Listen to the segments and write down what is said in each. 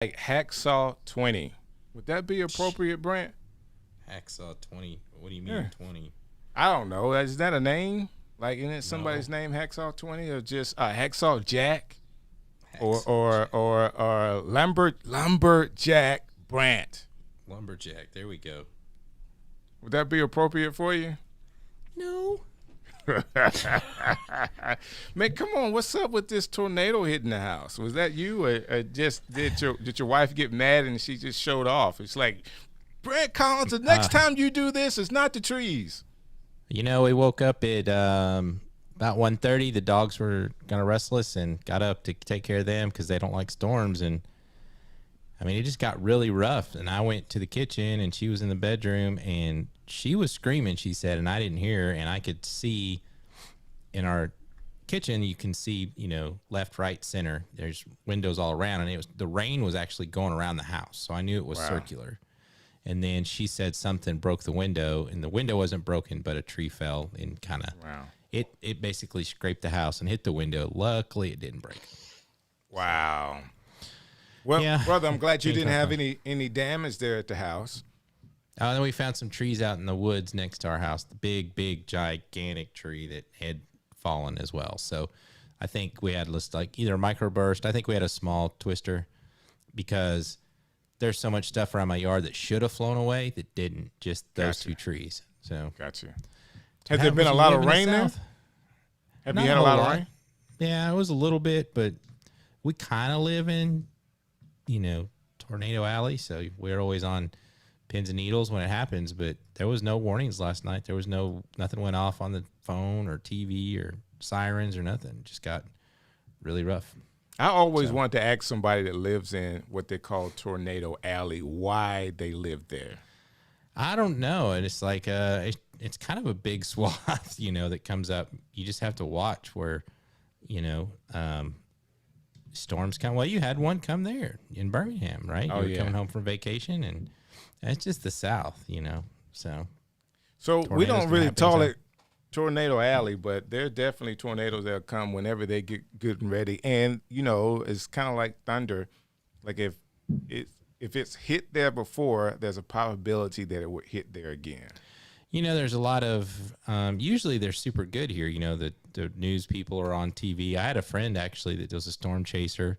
like Hacksaw 20. Would that be appropriate, Brant? Hacksaw 20. What do you mean, Yeah. 20? I don't know. Is that a name? Like, isn't it somebody's No. name, Hacksaw 20, or just Hacksaw Jack, Hacksaw or Lumberjack Brant? Lumberjack. There we go. Would that be appropriate for you? No. Man, come on! What's up with this tornado hitting the house? Was that you, or just did your wife get mad and she just showed off? It's like, Brad Collins, the next time you do this, it's not the trees. You know, we woke up at about 1:30. The dogs were kind of restless and got up to take care of them because they don't like storms. And I mean, it just got really rough. And I went to the kitchen and she was in the bedroom and she was screaming, she said, and I didn't hear her. And I could see in our kitchen, you can see, you know, left, right, center. There's windows all around. And the rain was actually going around the house. So I knew it was circular. And then she said something broke the window, and the window wasn't broken, but a tree fell and kind of it basically scraped the house and hit the window. Luckily, it didn't break. Wow. Well, Yeah. brother, I'm glad you didn't have any damage there at the house. And then we found some trees out in the woods next to our house. The big, gigantic tree that had fallen as well. So I think we had like either a microburst. I think we had a small twister because there's so much stuff around my yard that should have flown away that didn't. Just those two trees. So Gotcha. Has there been a lot of rain there? Have you had a lot of rain? Yeah, it was a little bit, but we kind of live in, you know, Tornado Alley, so we're always on pins and needles when it happens. But there was no warnings last night. There was nothing went off on the phone or TV or sirens or nothing. It just got really rough. I always want to ask somebody that lives in what they call Tornado Alley why they live there. I don't know. And it's like it's kind of a big swath, you know, that comes up. You just have to watch where, you know, storms come. Well, you had one come there in Birmingham, right? Oh, you were coming home from vacation, and it's just the South, you know. So we don't really call it Tornado Alley, but there are definitely tornadoes that'll come whenever they get good and ready. And, you know, it's kind of like thunder. Like if it's hit there before, there's a probability that it would hit there again. You know, there's a lot of usually they're super good here. You know, the news people are on TV. I had a friend actually that was a storm chaser,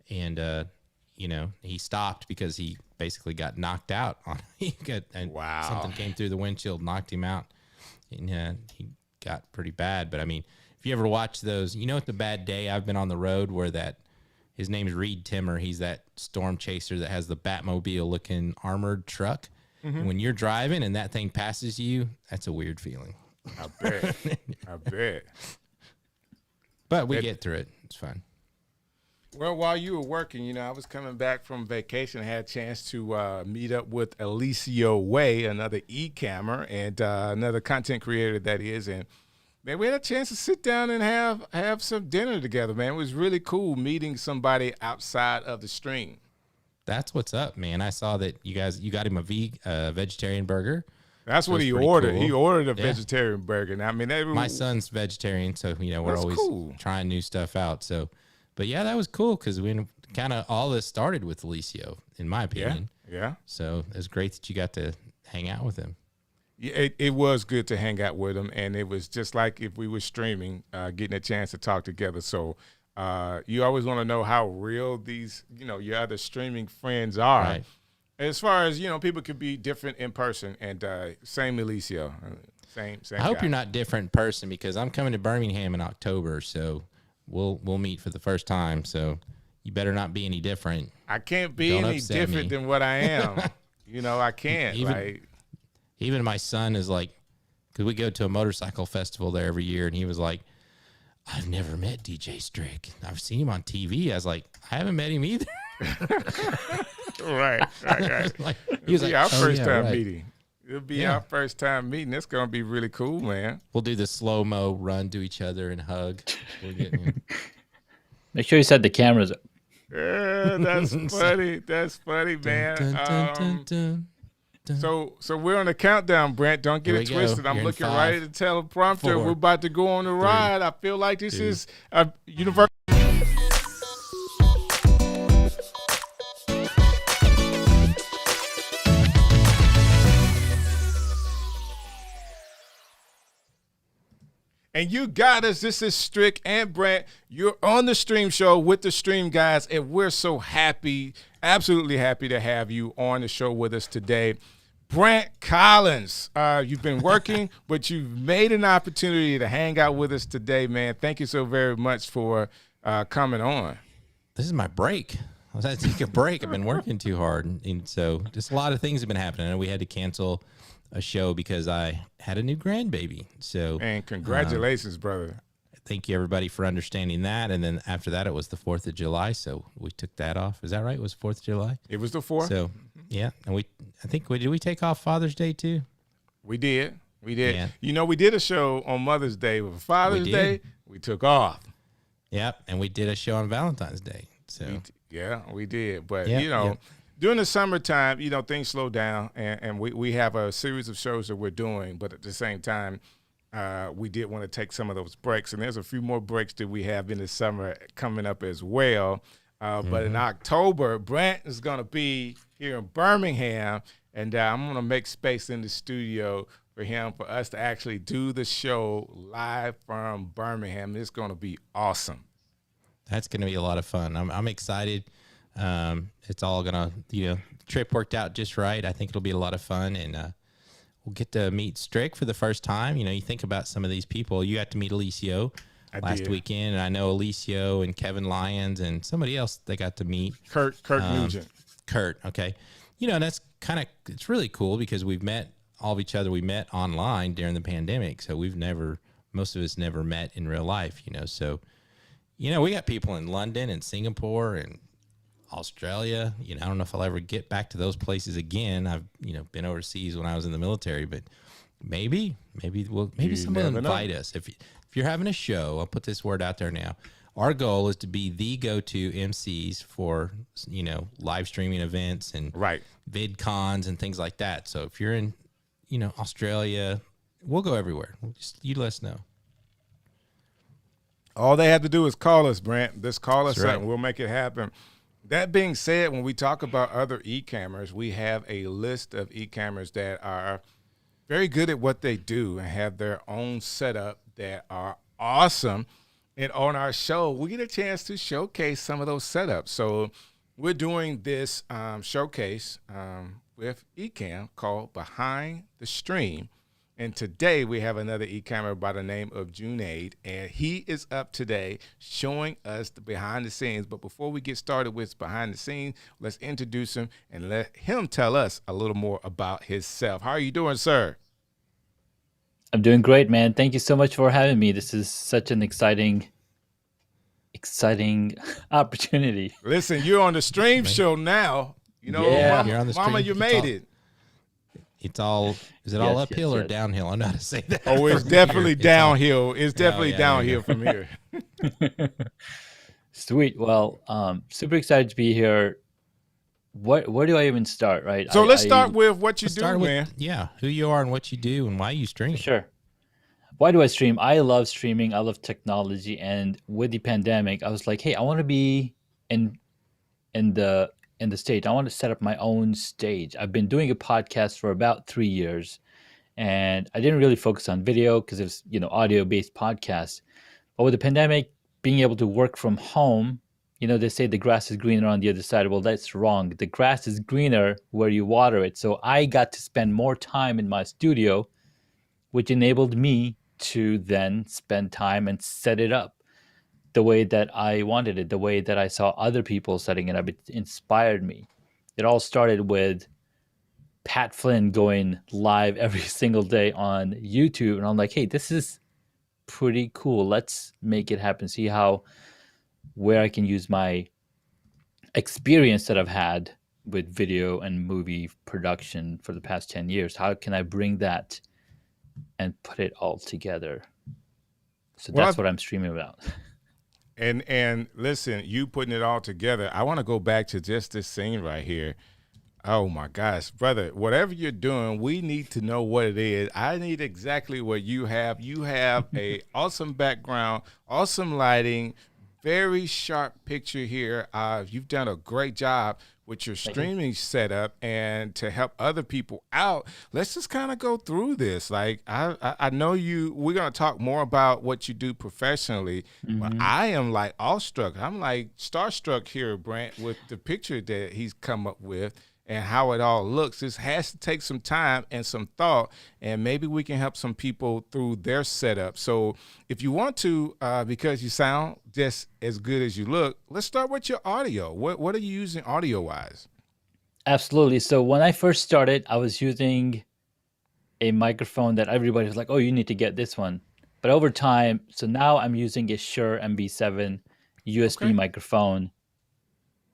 and you know, he stopped because he basically got knocked out on. Something came through the windshield, knocked him out, and he got pretty bad. But I mean, if you ever watch those, you know, what the bad day I've been on the road where his name's Reed Timmer. He's that storm chaser that has the Batmobile looking armored truck. Mm-hmm. When you're driving and that thing passes you, that's a weird feeling. I bet. But we get through it. It's fun. Well, while you were working, you know, I was coming back from vacation. I had a chance to meet up with Alicio Way, another Ecammer and another content creator that is. And, man, we had a chance to sit down and have some dinner together, man. It was really cool meeting somebody outside of the stream. That's what's up, man. I saw that you got him a vegetarian burger. That's what he ordered. Cool. He ordered a vegetarian burger. Now, I mean, my son's vegetarian, so you know we're always trying new stuff out. So, but yeah, that was cool because we kind of all this started with Alicio, in my opinion. Yeah. So it's great that you got to hang out with him. Yeah, it was good to hang out with him, and it was just like if we were streaming, getting a chance to talk together. So. You always want to know how real these, you know, your other streaming friends are. Right. As far as, you know, people could be different in person, and same Alicio, same. I hope you're not different in person because I'm coming to Birmingham in October, so we'll meet for the first time. So you better not be any different. I can't be any different than what I am. You know, I can't. Even my son is like, because we go to a motorcycle festival there every year, and he was like, I've never met DJ Strick. I've seen him on TV. I was like, I haven't met him either. Right. He was like, our first time meeting. It'll be our first time meeting. It's going to be really cool, man. We'll do the slow-mo run to each other and hug. Make sure you set the cameras up. Yeah, that's funny. That's funny, man. Dun, dun, dun, So we're on the countdown, Brant. Don't get it twisted. I'm looking right at the teleprompter. 4, we're about to go on the ride. I feel like this is a universal. And you got us. This is Strick and Brant. You're on the Stream Show with the Stream guys, and we're so happy, absolutely happy to have you on the show with us today. Brant Collins, you've been working, but you've made an opportunity to hang out with us today, man. Thank you so very much for coming on. This is my break. I was had to take a break. I've been working too hard. And so just a lot of things have been happening. And we had to cancel a show because I had a new grandbaby. So, and congratulations, brother. Thank you, everybody, for understanding that. And then after that, it was the 4th of July. So we took that off. Is that right? It was 4th of July? It was the 4th. So, yeah. And did we take off Father's Day too? We did. Yeah. You know, we did a show on Mother's Day. For Father's Day, we took off. Yep. And we did a show on Valentine's Day. So we did. But, during the summertime, things slow down, and we have a series of shows that we're doing. But at the same time, we did want to take some of those breaks. And there's a few more breaks that we have in the summer coming up as well. But in October, Brant is going to be here in Birmingham, and I'm going to make space in the studio for us to actually do the show live from Birmingham. It's going to be awesome. That's going to be a lot of fun. I'm excited. It's all going to, trip worked out just right. I think it'll be a lot of fun, and we'll get to meet Strick for the first time. You think about some of these people. You got to meet Alicio last weekend, and I know Alicio and Kevin Lyons and somebody else they got to meet. Kurt Nugent. Kurt, okay. That's it's really cool because we've met all of each other. We met online during the pandemic, so most of us never met in real life, So, we got people in London and Singapore and Australia. I don't know if I'll ever get back to those places again. I've, been overseas when I was in the military, but maybe someone will invite us. If you're having a show, I'll put this word out there now. Our goal is to be the go-to MCs for, live streaming events and vid cons and things like that. So if you're in, Australia, we'll go everywhere. You let us know. All they have to do is call us, Brant. Just call us right. up and we'll make it happen. That being said, when we talk about other e-cammers, we have a list of e-cammers that are very good at what they do and have their own setup that are awesome. And on our show, we get a chance to showcase some of those setups. So we're doing this showcase with Ecamm called Behind the Stream. And today we have another e-camera by the name of Junaid, and he is up today showing us the behind the scenes. But before we get started with behind the scenes, let's introduce him and let him tell us a little more about himself. How are you doing, sir? I'm doing great, man. Thank you so much for having me. This is such an exciting opportunity. Listen, you're on the Stream Show now. Yeah. You're on the Mama, stream. you made it. Is it all uphill or downhill? I know how to say that. Oh, it's definitely downhill. It's definitely downhill from here. Sweet. Well, super excited to be here. Where do I even start, right? So let's start with what you do, man. Who you are and what you do and why you stream. Sure. Why do I stream? I love streaming. I love technology. And with the pandemic, I was like, hey, I want to be in the stage. I want to set up my own stage. I've been doing a podcast for about 3 years, and I didn't really focus on video because it was, audio-based podcasts. But with the pandemic, being able to work from home, they say the grass is greener on the other side. Well, that's wrong. The grass is greener where you water it. So I got to spend more time in my studio, which enabled me to then spend time and set it up the way that I wanted it, the way that I saw other people setting it up. It inspired me. It all started with Pat Flynn going live every single day on YouTube. And I'm like, hey, this is pretty cool. Let's make it happen. See where I can use my experience that I've had with video and movie production for the past 10 years. How can I bring that and put it all together? So that's what I'm streaming about. And listen, you putting it all together, I want to go back to just this scene right here. Oh, my gosh, brother, whatever you're doing, we need to know what it is. I need exactly what you have. You have a awesome background, awesome lighting, very sharp picture here. You've done a great job with your Thank you. streaming setup and to help other people out. Let's just kind of go through this. Like I know we're going to talk more about what you do professionally, but Hmm. I am like awestruck. I'm like starstruck here, Brant, with the picture that he's come up with and how it all looks. This has to take some time and some thought, and maybe we can help some people through their setup. So if you want to, because you sound just as good as you look, let's start with your audio. What are you using audio wise? Absolutely. So when I first started, I was using a microphone that everybody was like, "Oh, you need to get this one." But over time, so now I'm using a Shure MB7 USB Okay. microphone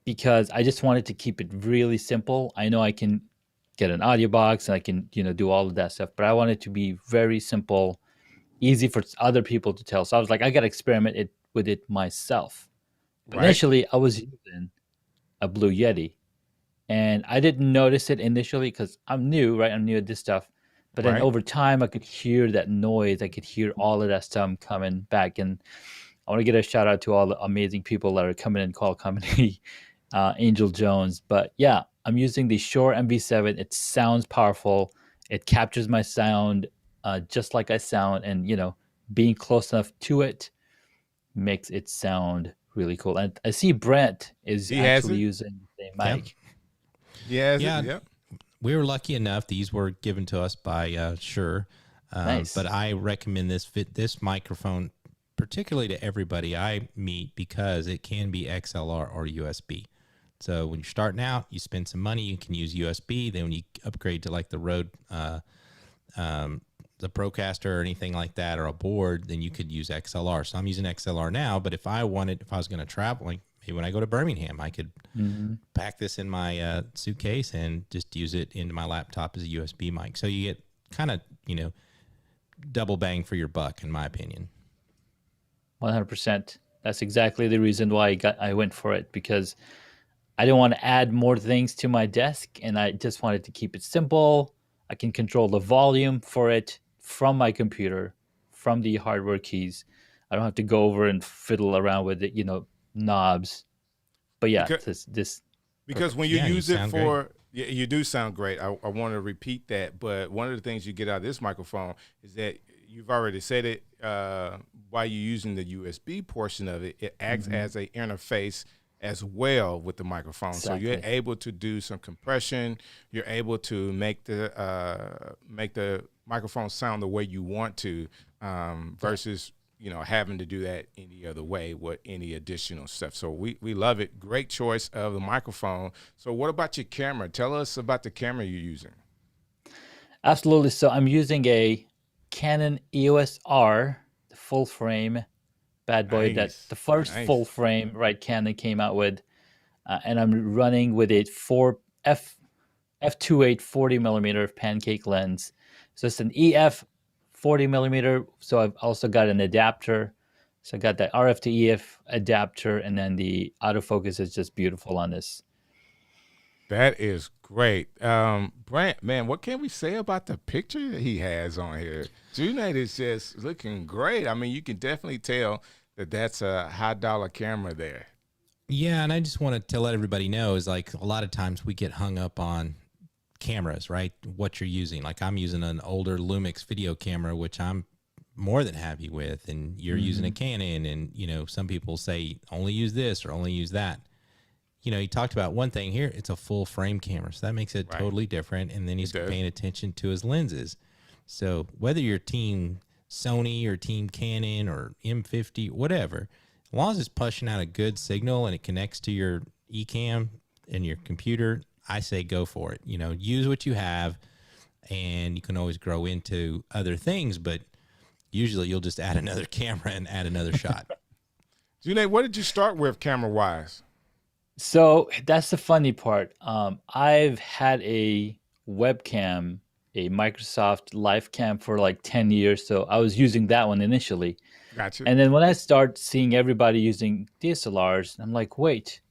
because I just wanted to keep it really simple. I know I can get an audio box and I can, do all of that stuff, but I want it to be very simple, easy for other people to tell. So I was like, I got to experiment with it myself. But Right. initially, I was using a Blue Yeti, and I didn't notice it initially because I'm new, right? I'm new at this stuff. But then Right. over time, I could hear that noise. I could hear all of that stuff coming back. And I want to get a shout out to all the amazing people that are coming in call company, Angel Jones. But yeah, I'm using the Shure MV7. It sounds powerful. It captures my sound just like I sound. And, being close enough to it makes it sound really cool. And I see Brent is He has actually it. using the same Yep. mic. He has it. Yeah, Yep. we were lucky enough. These were given to us by Shure, Nice. but I recommend this microphone particularly to everybody I meet because it can be XLR or USB. So when you're starting out, you spend some money, you can use USB. Then when you upgrade to like the Rode, the Procaster or anything like that, or a board, then you could use XLR. So I'm using XLR now, but if I was going to travel, like maybe when I go to Birmingham, I could Mhm. pack this in my suitcase and just use it into my laptop as a USB mic. So you get kind of, double bang for your buck, in my opinion. 100%. That's exactly the reason why I went for it, because I didn't want to add more things to my desk, and I just wanted to keep it simple. I can control the volume for it from my computer, from the hardware keys. I don't have to go over and fiddle around with it, knobs. But yeah, Because this Because when perfect. you Yeah, and you use it sound great. for, yeah, you do sound great. I want to repeat that. But one of the things you get out of this microphone is that you've already said it while you're using the USB portion of it, it acts Mhm. as a interface as well with the microphone. So you're Exactly. able to do some compression. You're able to make the microphone sound the way you want to, versus having to do that any other way with any additional stuff. So we love it. Great choice of the microphone. So what about your camera? Tell us about the camera you're using. Absolutely. So I'm using a Canon EOS R, the full frame bad boy, that Nice. the first full Nice. frame, right, Canon came out with, and I'm running with a four f2.8 40 millimeter pancake lens. So it's an EF 40 millimeter. So I've also got an adapter. So I got that RF to EF adapter, and then the autofocus is just beautiful on this. That is great. Brant, man, what can we say about the picture that he has on here? Junaid is just looking great. I mean, you can definitely tell that that's a high dollar camera there. Yeah, and I just wanted to let everybody know is like a lot of times we get hung up on cameras, right? What you're using. Like I'm using an older Lumix video camera, which I'm more than happy with, and you're using a Mhm. Canon, and some people say only use this or only use that. He talked about one thing here. It's a full frame camera, so that makes it Right. totally different. And then It he's does. paying attention to his lenses. So whether you're team Sony or team Canon or M50, whatever, as long as it's pushing out a good signal and it connects to your Ecamm and your computer, I say go for it. Use what you have, and you can always grow into other things. But usually, you'll just add another camera and add another shot. Junaid, what did you start with camera wise? So that's the funny part. I've had a webcam, a Microsoft Live Cam for like 10 years. So I was using that one initially. Gotcha. And then when I start seeing everybody using DSLRs, I'm like, wait.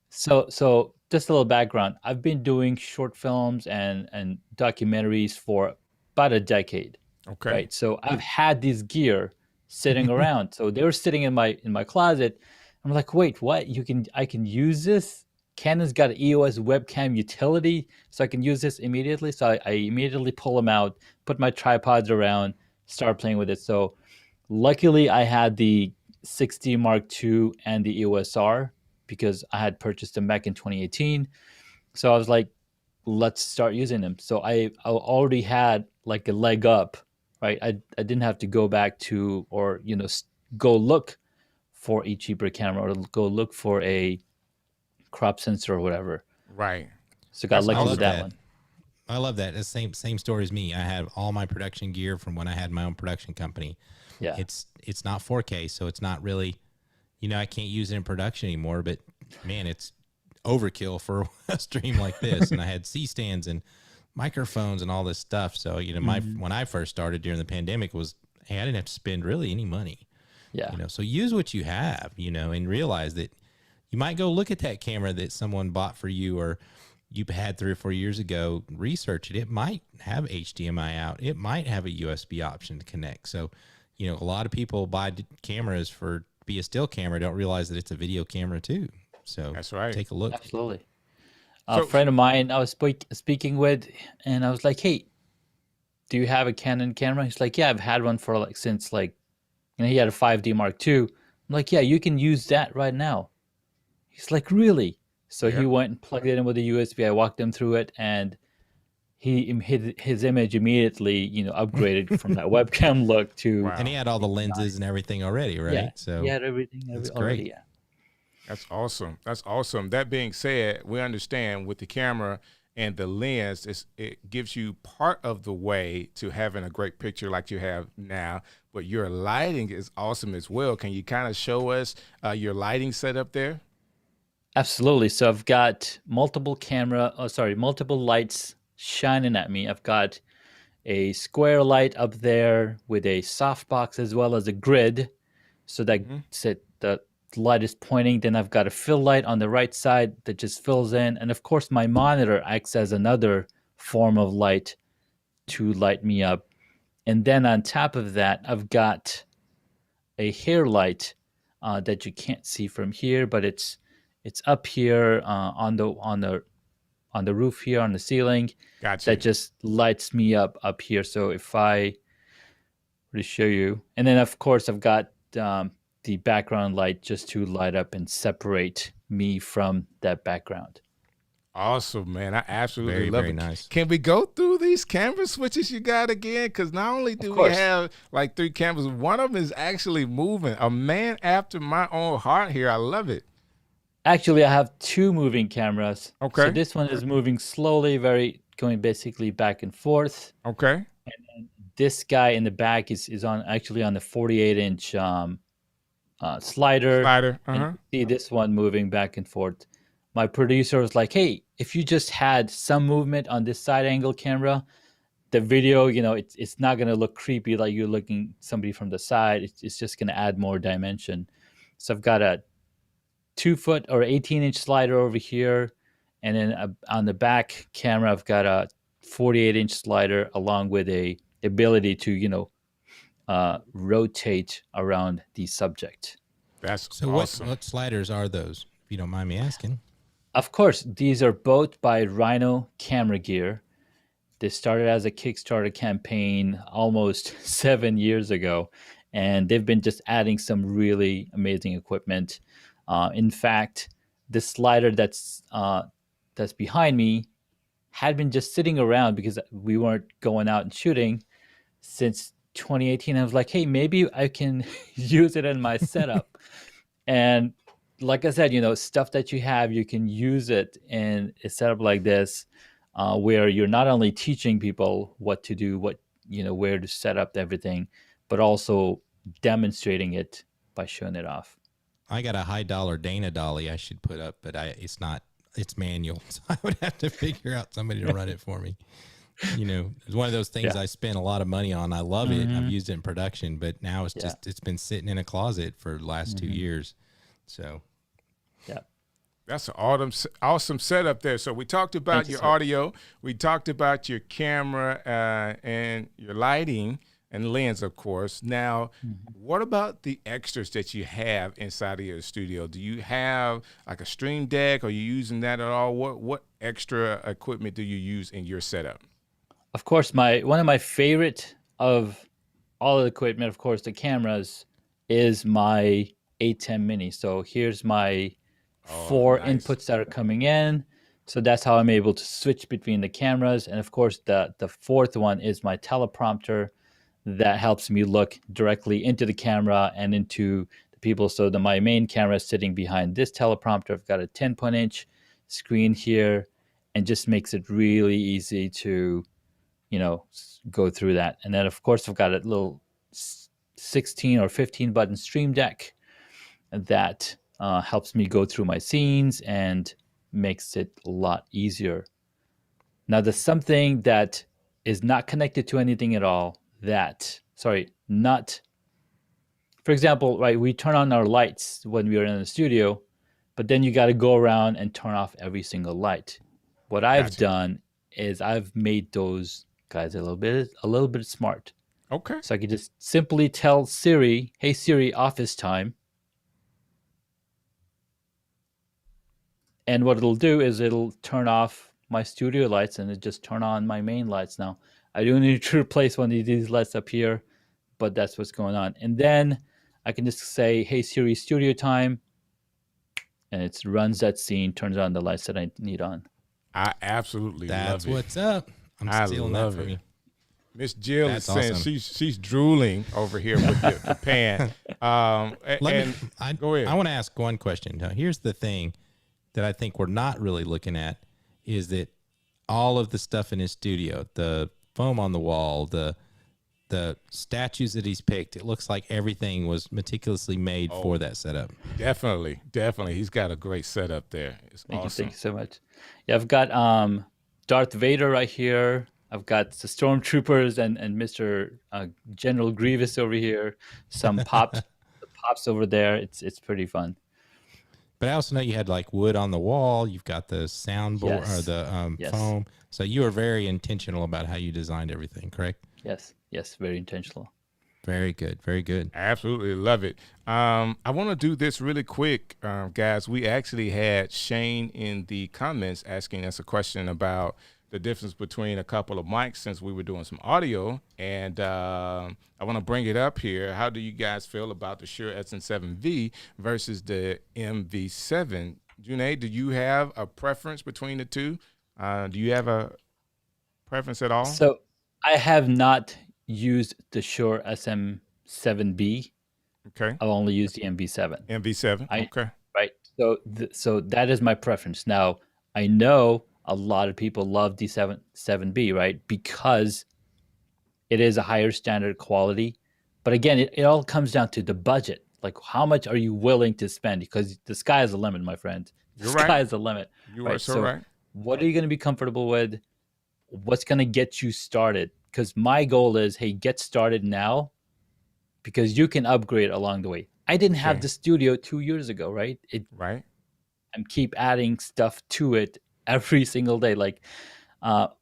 So just a little background. I've been doing short films and documentaries for about a decade, Okay. right? So I've had this gear sitting around. So they were sitting in my closet. I'm like, wait, what? I can use this? Canon's got an EOS webcam utility, so I can use this immediately. So I immediately pull them out, put my tripods around, start playing with it. So luckily I had the 6D Mark II and the EOS R because I had purchased them back in 2018. So I was like, let's start using them. So I already had like a leg up, right? I didn't have to go back to, or, go look for a cheaper camera or go look for a crop sensor or whatever. Right. So got lucky with that one. I love that. The same story as me. I have all my production gear from when I had my own production company. Yeah. It's not 4K, so it's not really, I can't use it in production anymore, but man, it's overkill for a stream like this. And I had C-stands and microphones and all this stuff. So, when I first started during the pandemic I didn't have to spend really any money. Yeah. So use what you have, and realize that you might go look at that camera that someone bought for you or you had 3 or 4 years ago, research it. It might have HDMI out. It might have a USB option to connect. So, a lot of people buy cameras for be a still camera, don't realize that it's a video camera too. So that's right. Take a look. Absolutely. A friend of mine I was speaking with, and I was like, hey, do you have a Canon camera? He's like, yeah, I've had one for since he had a 5D Mark II. I'm like, yeah, you can use that right now. He's like, really? So he went and plugged it in with a USB. I walked him through it, and his image immediately, upgraded from that webcam look to. Wow. And he had all the lenses and everything already, right? Yeah, so he had everything that's already. great. Yeah. That's awesome. That's awesome. That being said, we understand with the camera and the lens, it gives you part of the way to having a great picture like you have now, but your lighting is awesome as well. Can you kind of show us your lighting setup there? Absolutely. So I've got multiple lights shining at me. I've got a square light up there with a softbox as well as a grid. So that the light is pointing. Then I've got a fill light on the right side that just fills in. And of course, my monitor acts as another form of light to light me up. And then on top of that, I've got a hair light that you can't see from here, but it's up here on the roof here on the ceiling. Gotcha. That just lights me up here. So if I were to show you, and then of course I've got the background light just to light up and separate me from that background. Awesome, man. I absolutely love very it. Nice. Can we go through these camera switches you got again? Because not only do we have like 3 cameras, one of them is actually moving. A man after my own heart here. I love it. Actually, I have 2 moving cameras. Okay. So this one is moving slowly, going basically back and forth. Okay. And then this guy in the back is on the 48-inch slider. Uh-huh. See this one moving back and forth. My producer was like, hey, if you just had some movement on this side angle camera, the video, it's not going to look creepy like you're looking somebody from the side. It's just going to add more dimension. So I've got a 2-foot or 18-inch slider over here. And then on the back camera, I've got a 48-inch slider along with a ability to, rotate around the subject. That's so awesome. What sliders are those, if you don't mind me asking? Of course, these are both by Rhino Camera Gear. They started as a Kickstarter campaign almost 7 years ago, and they've been just adding some really amazing equipment. In fact, this slider that's behind me had been just sitting around because we weren't going out and shooting since 2018. I was like, hey, maybe I can use it in my setup. And like I said, stuff that you have, you can use it in a setup like this, where you're not only teaching people what to do, where to set up everything, but also demonstrating it by showing it off. I got a high dollar Dana dolly I should put up, but it's manual. So I would have to figure out somebody to run it for me. It's one of those things I spent a lot of money on. I love it. I've used it in production, but now it's been sitting in a closet for the last 2 years. So, yeah. That's an awesome setup there. So we talked about your audio. We talked about your camera and your lighting. and lens, of course. Now, what about the extras that you have inside of your studio? Do you have like a stream deck? Are you using that at all? What extra equipment do you use in your setup? Of course, one of my favorite of all the equipment, of course, the cameras, is my A10 Mini. So here's my Oh, 4 nice. inputs that are coming in. So that's how I'm able to switch between the cameras. And of course, the fourth one is my teleprompter that helps me look directly into the camera and into the people. So my main camera is sitting behind this teleprompter. I've got a 10-inch screen here, and just makes it really easy to, go through that. And then of course I've got a little 16 or 15 button stream deck that helps me go through my scenes and makes it a lot easier. Now, there's something that is not connected to anything at all for example, right, we turn on our lights when we are in the studio, but then you got to go around and turn off every single light. What I've Gotcha. done is I've made those guys a little bit smart. Okay. So I could just simply tell Siri, "Hey Siri, office time." And what it'll do is it'll turn off my studio lights and it just turn on my main lights. Now, I do need to replace one of these lights up here, but that's what's going on. And then I can just say, "Hey Siri, studio time," and it runs that scene, turns on the lights that I need on. I absolutely That's love it. what's up. I'm stealing that from you. Miss Jill That's is saying awesome. she's drooling over here with the pan. Go ahead. I want to ask one question. Now, here's the thing that I think we're not really looking at is that all of the stuff in his studio, the foam on the wall, the statues that he's picked, it looks like everything was meticulously made for that setup. Definitely. He's got a great setup there. It's awesome. Thank you so much. Yeah, I've got Darth Vader right here. I've got the Stormtroopers and Mr. General Grievous over here. Some pops over there. It's pretty fun. But I also know you had like wood on the wall. You've got the soundboard or the foam. So you were very intentional about how you designed everything, correct? Yes, very intentional. Very good. Very good. Absolutely love it. I want to do this really quick, guys. We actually had Shane in the comments asking us a question about the difference between a couple of mics since we were doing some audio. And I want to bring it up here. How do you guys feel about the Shure SN7V versus the MV7? Junaid, do you have a preference between the two? Do you have a preference at all? So I have not used the Shure SM7B. Okay. I've only used the MV7. MV7. Okay. Right. So that is my preference. Now, I know a lot of people love the 7B, right? Because it is a higher standard quality. But again, it all comes down to the budget. Like, how much are you willing to spend? Because the sky is the limit, my friend. The sky is the limit. You are so right. What are you going to be comfortable with? What's going to get you started? Because my goal is, hey, get started now, because you can upgrade along the way. I didn't have the studio 2 years ago, right? Right. And keep adding stuff to it every single day. Like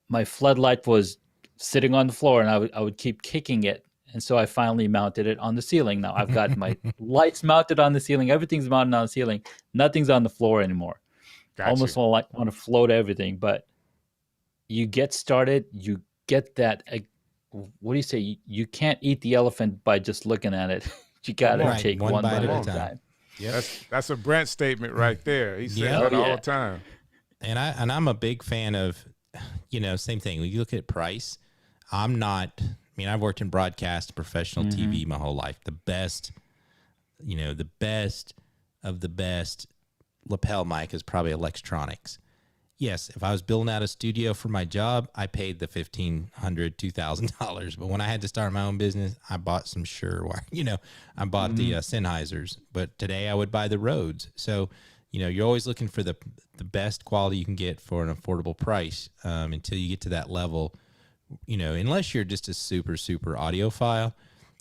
my floodlight was sitting on the floor and I would keep kicking it. And so I finally mounted it on the ceiling. Now I've got my lights mounted on the ceiling. Everything's mounted on the ceiling. Nothing's on the floor anymore. Gotcha. Almost want to float everything. But you get started, you get that. What do you say? You can't eat the elephant by just looking at it. You got to take one bite at a time. Yep. That's a Brant statement right there. He says that all the time. And I'm a big fan of, same thing. When you look at price, I've worked in broadcast, professional TV my whole life. The best of the best lapel mic is probably Electronics. Yes, if I was building out a studio for my job, I paid the $1,500, $2,000. But when I had to start my own business, I bought some Shure wire. I bought the Sennheisers. But today I would buy the Rhodes. So, you're always looking for the best quality you can get for an affordable price until you get to that level. Unless you're just a super, super audiophile,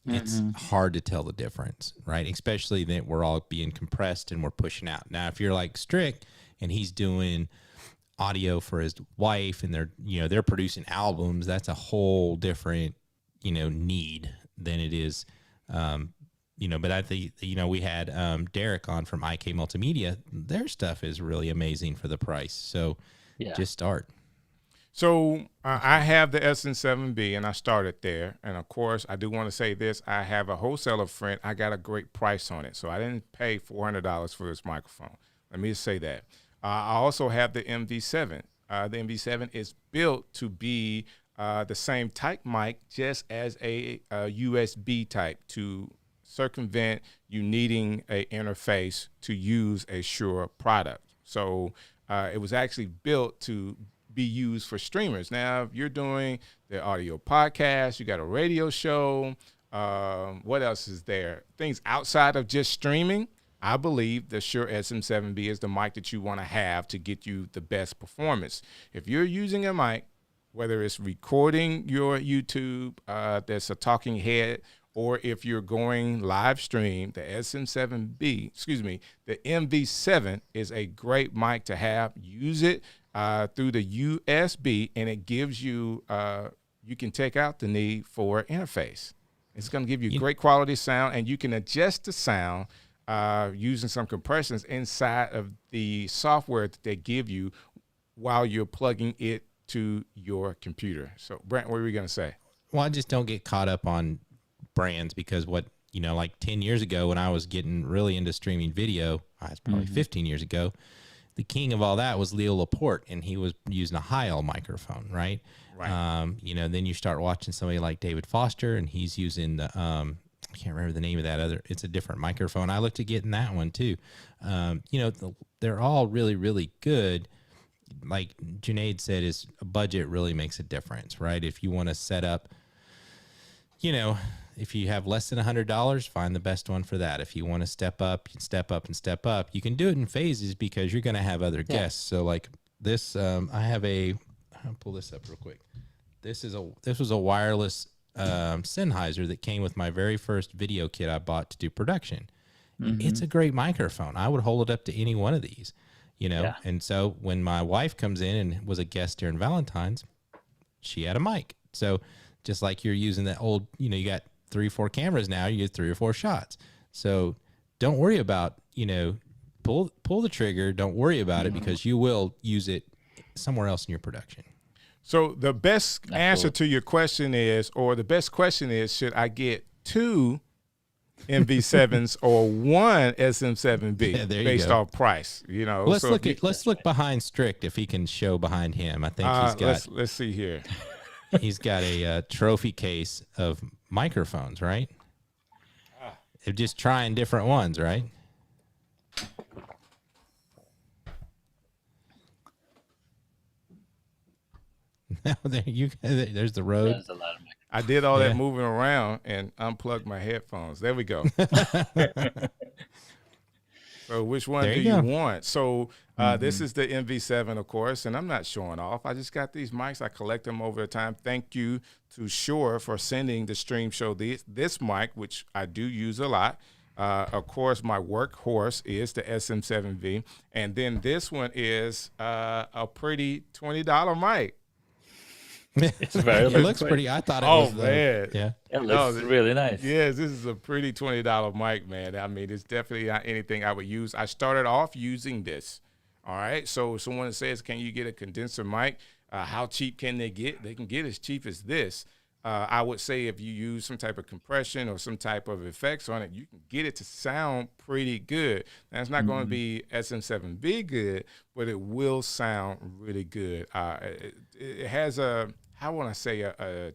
it's hard to tell the difference, right? Especially that we're all being compressed and we're pushing out. Now, if you're like Strick and he's doing audio for his wife and they're producing albums, that's a whole different need than it is, but I think, we had Derek on from IK Multimedia. Their stuff is really amazing for the price. So just start. So I have the SM7B, and I started there. And, of course, I do want to say this. I have a wholesaler friend. I got a great price on it. So I didn't pay $400 for this microphone. Let me just say that. I also have the MV7. The MV7 is built to be the same type mic, just as a USB type to circumvent you needing an interface to use a Shure product. So it was actually built to be used for streamers. Now, if you're doing the audio podcast, you got a radio show, what else is there? Things outside of just streaming, I believe the Shure SM7B is the mic that you want to have to get you the best performance. If you're using a mic, whether it's recording your YouTube, that's a talking head, or if you're going live stream, the SM7B, the MV7 is a great mic to have. Use it through the USB, and it gives you, you can take out the need for interface. It's going to give you great quality sound, and you can adjust the sound using some compressions inside of the software that they give you while you're plugging it to your computer. So, Brant, what were we going to say? Well, I just don't get caught up on brands, because like 10 years ago when I was getting really into streaming video, it's probably 15 years ago, the king of all that was Leo Laporte, and he was using a Heil microphone, right? Right. Then you start watching somebody like David Foster, and he's using the, I can't remember the name of that other, it's a different microphone. I looked at getting that one too. They're all really, really good. Like Junaid said, is a budget really makes a difference, right? If you want to set up, if you have less than $100, find the best one for that. If you want to step up and step up and step up, you can do it in phases because you're going to have other guests. So like this, I'll pull this up real quick. This was a wireless Sennheiser that came with my very first video kit I bought to do production. It's a great microphone. I would hold it up to any one of these, And so when my wife comes in and was a guest during Valentine's, she had a mic. So just like you're using that old, you got 3 or 4 cameras now, you get 3 or 4 shots. So don't worry about, pull the trigger. Don't worry about it, because you will use it somewhere else in your production. So the best answer to your question is, or the best question is, should I get 2 MV7s or 1 SM7B based off price? Let's look behind Strick if he can show behind him. I think he's got. Let's see here. He's got a trophy case of microphones, right? They're just trying different ones, right? There's the Rode. There's a lot of I did all that moving around and unplugged my headphones. There we go. So which one do you want? So this is the MV7, of course, and I'm not showing off. I just got these mics. I collect them over time. Thank you to Shure for sending the stream show this mic, which I do use a lot. Of course, my workhorse is the SM7V, and then this one is a pretty $20 mic. It's very. It looks pretty. I thought it was. Oh man, yeah, it looks really nice. Yes, this is a pretty $20 mic, man. I mean, it's definitely not anything I would use. I started off using this. All right, so someone says, "Can you get a condenser mic? How cheap can they get? They can get as cheap as this." I would say if you use some type of compression or some type of effects on it, you can get it to sound pretty good. Now, it's not going to be SM7B good, but it will sound really good. It has a, how want I say, a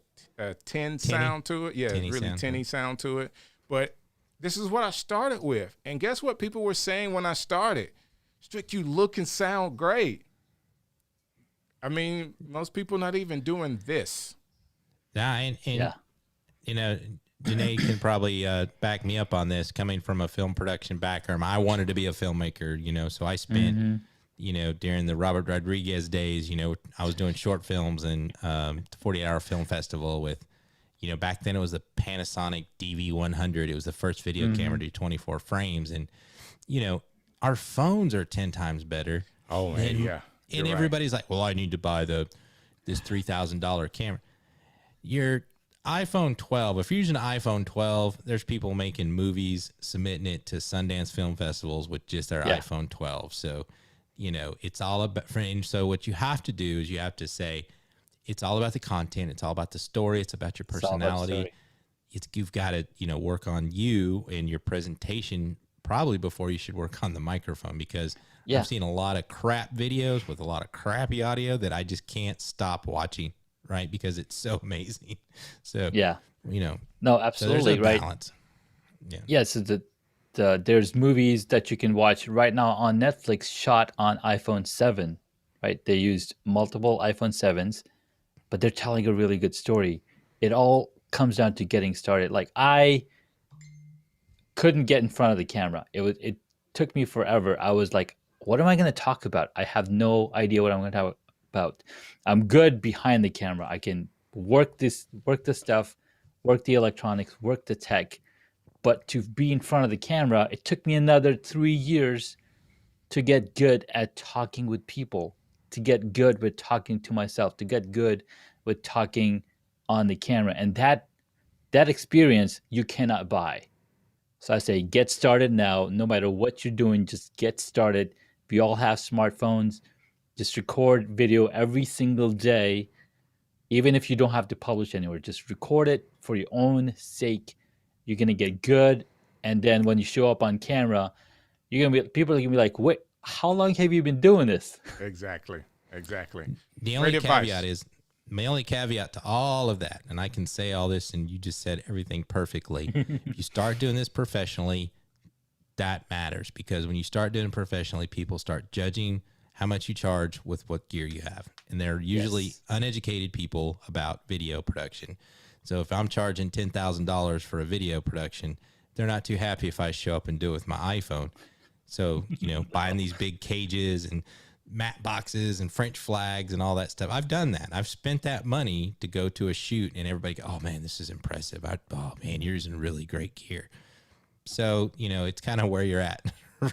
tin sound to it. Yeah, really tinny sound to it. But this is what I started with. And guess what people were saying when I started? Strick, you look and sound great. I mean, most people not even doing this. And Janae can probably back me up on this. Coming from a film production background, I wanted to be a filmmaker, so I spent, during the Robert Rodriguez days, I was doing short films and the 48-hour film festival with, back then it was the Panasonic DV100. It was the first video camera to do 24 frames. And, our phones are 10 times better. Oh, man, yeah. And everybody's like, well, I need to buy this $3,000 camera. iPhone 12. If you're using an iPhone 12, there's people making movies, submitting it to Sundance Film Festivals with just their iPhone 12. So, it's all about fringe. So what you have to do is you have to say, it's all about the content. It's all about the story. It's about your personality. You've got to, work on you and your presentation probably before you should work on the microphone, because I've seen a lot of crap videos with a lot of crappy audio that I just can't stop watching, right? Because it's so amazing. So, no, absolutely. So right. Balance. So there's movies that you can watch right now on Netflix shot on iPhone 7, right? They used multiple iPhone 7s, but they're telling a really good story. It all comes down to getting started. Like, I couldn't get in front of the camera. It took me forever. I was like, what am I going to talk about? I have no idea what I'm going to talk about. I'm good behind the camera. I can work the stuff, work the electronics, work the tech. But to be in front of the camera, it took me another 3 years to get good at talking with people, to get good with talking to myself, to get good with talking on the camera. And that experience you cannot buy. So I say, get started now. No matter what you're doing, just get started. We all have smartphones. Just record video every single day. Even if you don't have to publish anywhere, just record it for your own sake. You're going to get good. And then when you show up on camera, people are going to be like, wait, how long have you been doing this? Exactly. The only caveat to all of that, and I can say all this and you just said everything perfectly. If you start doing this professionally, that matters, because when you start doing it professionally, people start judging how much you charge with what gear you have. And they're usually uneducated people about video production. So if I'm charging $10,000 for a video production, they're not too happy if I show up and do it with my iPhone. So, buying these big cages and matte boxes and French flags and all that stuff. I've done that. I've spent that money to go to a shoot and everybody go, oh man, this is impressive. Oh man, you're using really great gear. So, it's kind of where you're at,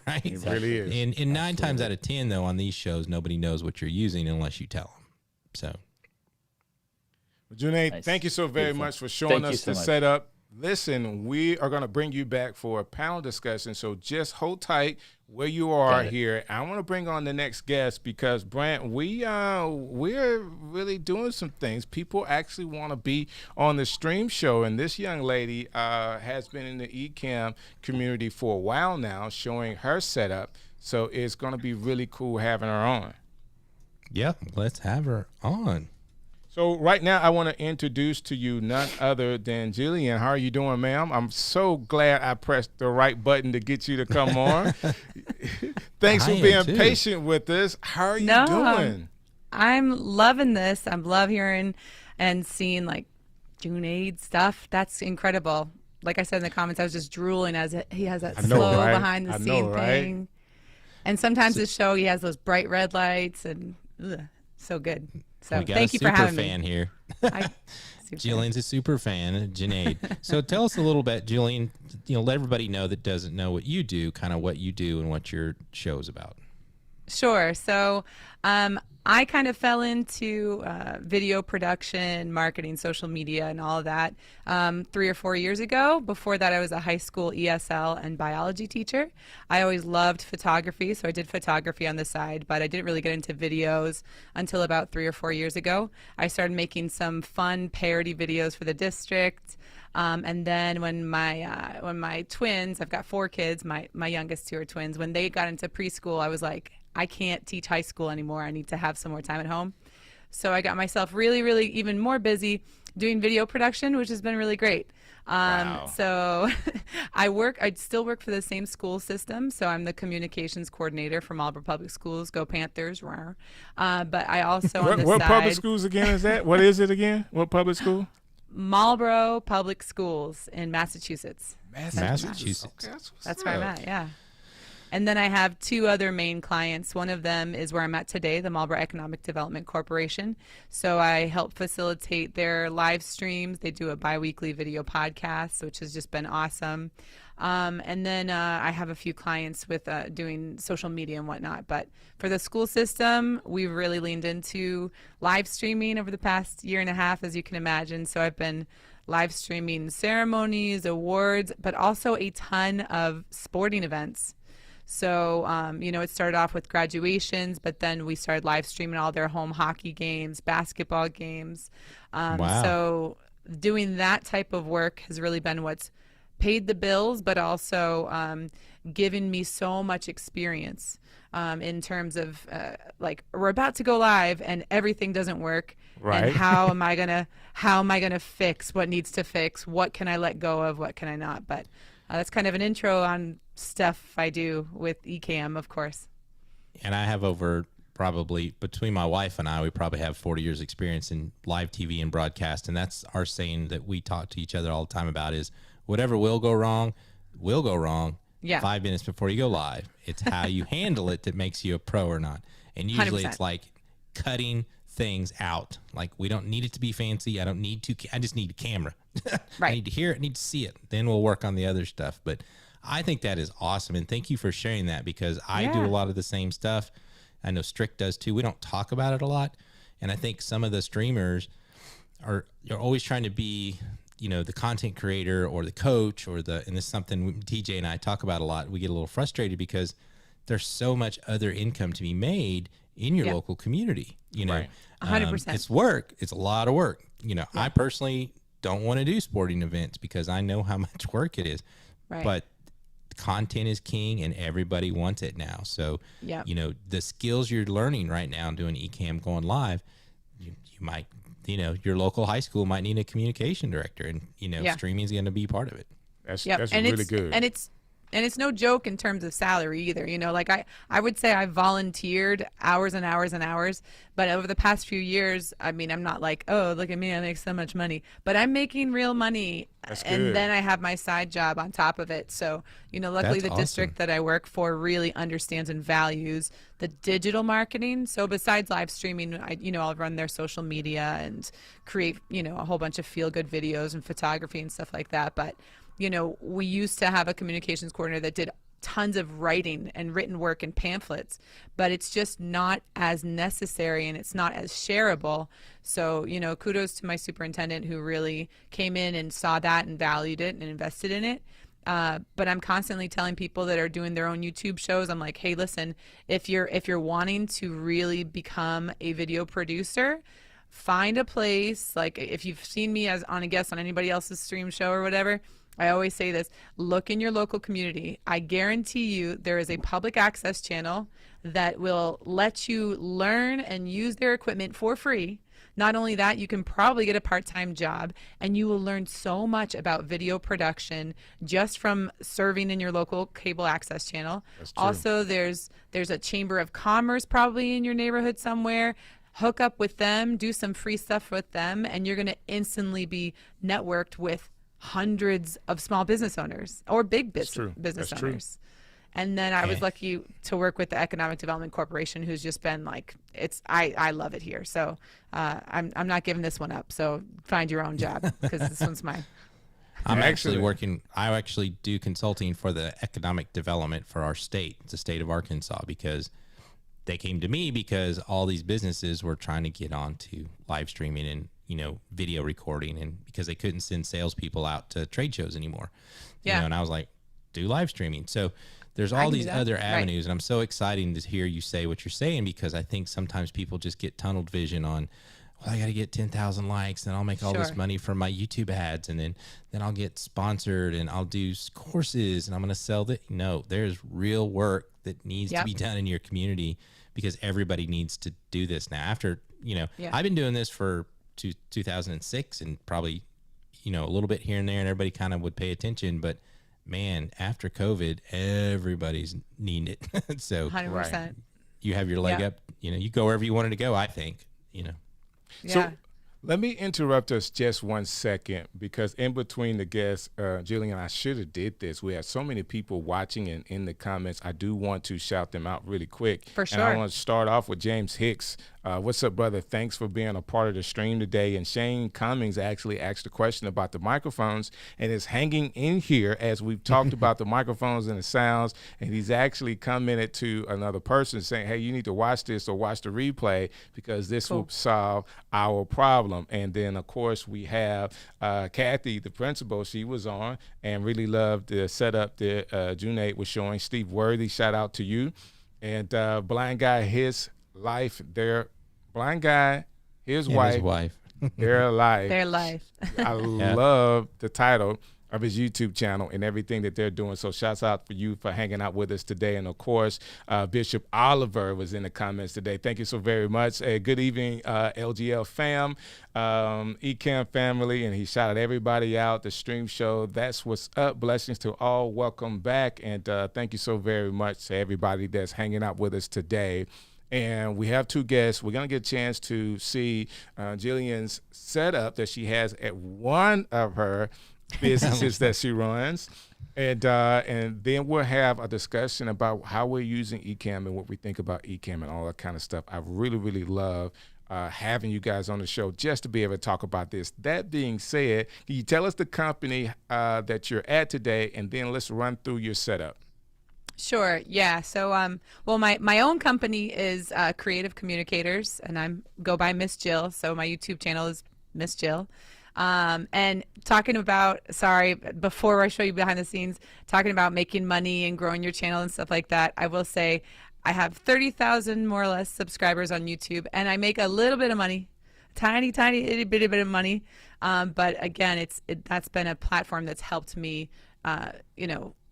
right? It really is. And 9 times out of 10 though, on these shows, nobody knows what you're using unless you tell them. So. Junaid, thank you so very much for showing us the setup. Listen, we are going to bring you back for a panel discussion, so just hold tight where you are here. I want to bring on the next guest because, Brant, we're really doing some things. People actually want to be on the stream show, and this young lady has been in the Ecamm community for a while now, showing her setup, so it's going to be really cool having her on. Yeah, let's have her on. So right now, I want to introduce to you none other than Jillian. How are you doing, ma'am? I'm so glad I pressed the right button to get you to come on. Thanks for being patient with us. How are you doing? I'm loving this. I love hearing and seeing like Junaid stuff. That's incredible. Like I said in the comments, I was just drooling as he has that slow behind the scene thing. And sometimes the show, he has those bright red lights and so good. So thank you for having me. Fan here. Jillian's a super fan, Junaid. So tell us a little bit, Jillian, let everybody know that doesn't know what you do, kind of what you do and what your show's about. Sure. So I kind of fell into video production, marketing, social media, and all of that 3 or 4 years ago. Before that, I was a high school ESL and biology teacher. I always loved photography, so I did photography on the side, but I didn't really get into videos until about 3 or 4 years ago. I started making some fun parody videos for the district. And then when my twins, I've got 4 kids, my youngest 2 are twins, when they got into preschool, I was like, I can't teach high school anymore. I need to have some more time at home. So I got myself really, really even more busy doing video production, which has been really great. Wow. So I still work for the same school system. So I'm the communications coordinator for Marlboro Public Schools. Go Panthers. But I also on the what side. public schools again is that? What is it again? What public school? Marlboro Public Schools in Massachusetts. Massachusetts. Okay, that's where I'm at, yeah. And then I have 2 other main clients. One of them is where I'm at today, the Marlboro Economic Development Corporation. So I help facilitate their live streams. They do a bi-weekly video podcast, which has just been awesome. And then I have a few clients with doing social media and whatnot. But for the school system, we've really leaned into live streaming over the past 1.5 years, as you can imagine. So I've been live streaming ceremonies, awards, but also a ton of sporting events. So, it started off with graduations, but then we started live streaming all their home hockey games, basketball games. Wow. So doing that type of work has really been what's paid the bills, but also given me so much experience in terms of like we're about to go live and everything doesn't work. Right. And how am I gonna fix what needs to fix? What can I let go of? What can I not? But that's kind of an intro on stuff I do with Ecamm, of course. And I have over probably, between my wife and I, we probably have 40 years experience in live TV and broadcast. And that's our saying that we talk to each other all the time about is whatever will go wrong. 5 minutes before you go live. It's how you handle it that makes you a pro or not. And usually 100%. It's like cutting things out. Like, we don't need it to be fancy. I just need a camera. Right. I need to hear it. I need to see it. Then we'll work on the other stuff. But I think that is awesome. And thank you for sharing that, because I do a lot of the same stuff. I know Strick does too. We don't talk about it a lot. And I think some of the streamers are always trying to be, the content creator or the coach and this is something TJ and I talk about a lot. We get a little frustrated because there's so much other income to be made in your local community. Right. 100%. It's work. It's a lot of work. I personally don't want to do sporting events because I know how much work it is. Right. But content is king and everybody wants it now. So, the skills you're learning right now doing Ecamm going live, you might, your local high school might need a communication director, and, streaming is going to be part of it. That's and really good. And it's no joke in terms of salary either. Like I would say I volunteered hours and hours and hours, but over the past few years, I mean, I'm not like, oh, look at me, I make so much money, but I'm making real money. That's and good. then I have my side job on top of it. So, luckily That's the awesome. district that I work for really understands and values the digital marketing. So besides live streaming, I'll run their social media and create, a whole bunch of feel good videos and photography and stuff like that. But we used to have a communications coordinator that did tons of writing and written work and pamphlets, but it's just not as necessary and it's not as shareable. So, kudos to my superintendent who really came in and saw that and valued it and invested in it. But I'm constantly telling people that are doing their own YouTube shows, I'm like, hey, listen, if you're wanting to really become a video producer, find a place. Like, if you've seen me as on a guest on anybody else's stream show or whatever, I always say this, look in your local community. I guarantee you there is a public access channel that will let you learn and use their equipment for free. Not only that, you can probably get a part-time job, and you will learn so much about video production just from serving in your local cable access channel. That's true. Also, there's a chamber of commerce probably in your neighborhood somewhere. Hook up with them, do some free stuff with them, and you're going to instantly be networked with hundreds of small business owners or big business That's owners. True. And then I was lucky to work with the Economic Development Corporation, who's just been like, I love it here. So I'm not giving this one up. So find your own job, because this one's mine. I actually do consulting for the economic development for our state, the state of Arkansas, because they came to me because all these businesses were trying to get onto live streaming and, video recording, and because they couldn't send salespeople out to trade shows anymore. And I was like, do live streaming. So there's all these other avenues. Right. And I'm so excited to hear you say what you're saying, because I think sometimes people just get tunneled vision on, well, I got to get 10,000 likes and I'll make all this money from my YouTube ads. And then I'll get sponsored and I'll do courses and I'm going to sell that. No, there's real work that needs to be done in your community, because everybody needs to do this now. After, I've been doing this for 2006 and probably, a little bit here and there, and everybody kind of would pay attention. But man, after COVID, everybody's needing it. So 100%. You have your leg up, you go wherever you wanted to go, I think, So let me interrupt us just 1 second, because in between the guests, Jillian, I should have did this. We had so many people watching and in the comments. I do want to shout them out really quick. For sure. And I want to start off with James Hicks. What's up, brother? Thanks for being a part of the stream today. And Shane Cummings actually asked a question about the microphones, and is hanging in here as we've talked about the microphones and the sounds. And he's actually commented to another person saying, hey, you need to watch this or watch the replay, because this will solve our problem. problem. And then, of course, we have Kathy, the principal. She was on and really loved the setup that Junaid was showing. Steve Worthy, shout out to you. And Blind Guy, his life, Blind Guy, his wife. Their life. Their life. I love the title of his YouTube channel and everything that they're doing. So shouts out for you for hanging out with us today. And of course, Bishop Oliver was in the comments today. Thank you so very much. Good evening, LGL fam, Ecamm family. And he shouted everybody out, the stream show. That's what's up. Blessings to all. Welcome back. And thank you so very much to everybody that's hanging out with us today. And we have two guests. We're going to get a chance to see Jillian's setup that she has at one of her businesses that she runs. And then we'll have a discussion about how we're using Ecamm and what we think about Ecamm and all that kind of stuff. I really, really love having you guys on the show just to be able to talk about this. That being said, can you tell us the company that you're at today, and then let's run through your setup? Sure. Yeah. So, well, my own company is Creative Communicators, and I go by Miss Jill. So my YouTube channel is Miss Jill. And talking about, before I show you behind the scenes, talking about making money and growing your channel and stuff like that, I will say I have 30,000 more or less subscribers on YouTube, and I make a little bit of money, tiny itty bitty bit of money. But again, that's been a platform that's helped me,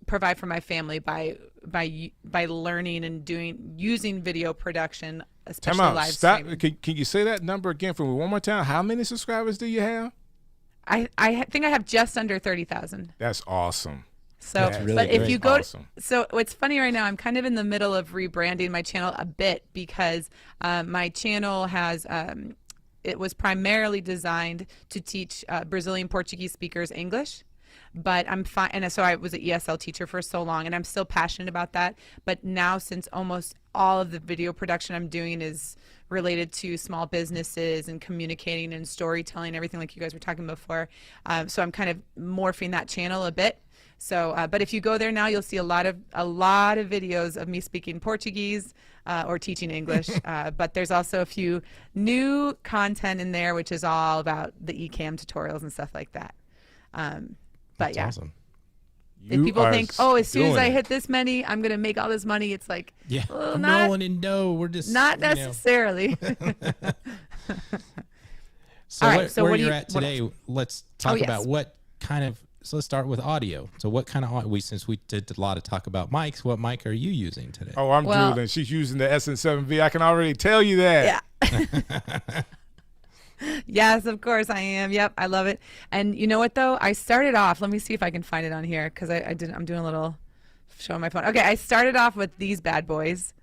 provide for my family by learning and using video production, especially live streaming. Can you say that number again for me one more time? How many subscribers do you have? I think I have just under 30,000. That's awesome. So, that's really but if you go, awesome. So what's funny right now, I'm kind of in the middle of rebranding my channel a bit because my channel has, it was primarily designed to teach Brazilian Portuguese speakers English. But I'm fine, and so I was an ESL teacher for so long, and I'm still passionate about that. But now, since almost all of the video production I'm doing is related to small businesses and communicating and storytelling, everything like you guys were talking before, so I'm kind of morphing that channel a bit. So, but if you go there now, you'll see a lot of videos of me speaking Portuguese or teaching English. But there's also a few new content in there, which is all about the Ecamm tutorials and stuff like that. But That's yeah, awesome. if people think, as soon as I hit this many, I'm going to make all this money, it's like, I'm rolling in dough. We're just not necessarily. So, all right, so where you're at today, let's talk about what kind of. So let's start with audio. So what kind of since we did a lot of talk about mics, what mic are you using today? Oh, I'm drooling. She's using the SN7V. I can already tell you that. Yeah. Yes, of course I am. Yep, I love it. And you know what though? I started off. Let me see if I can find it on here because I'm doing a little show on my phone. Okay, I started off with these bad boys,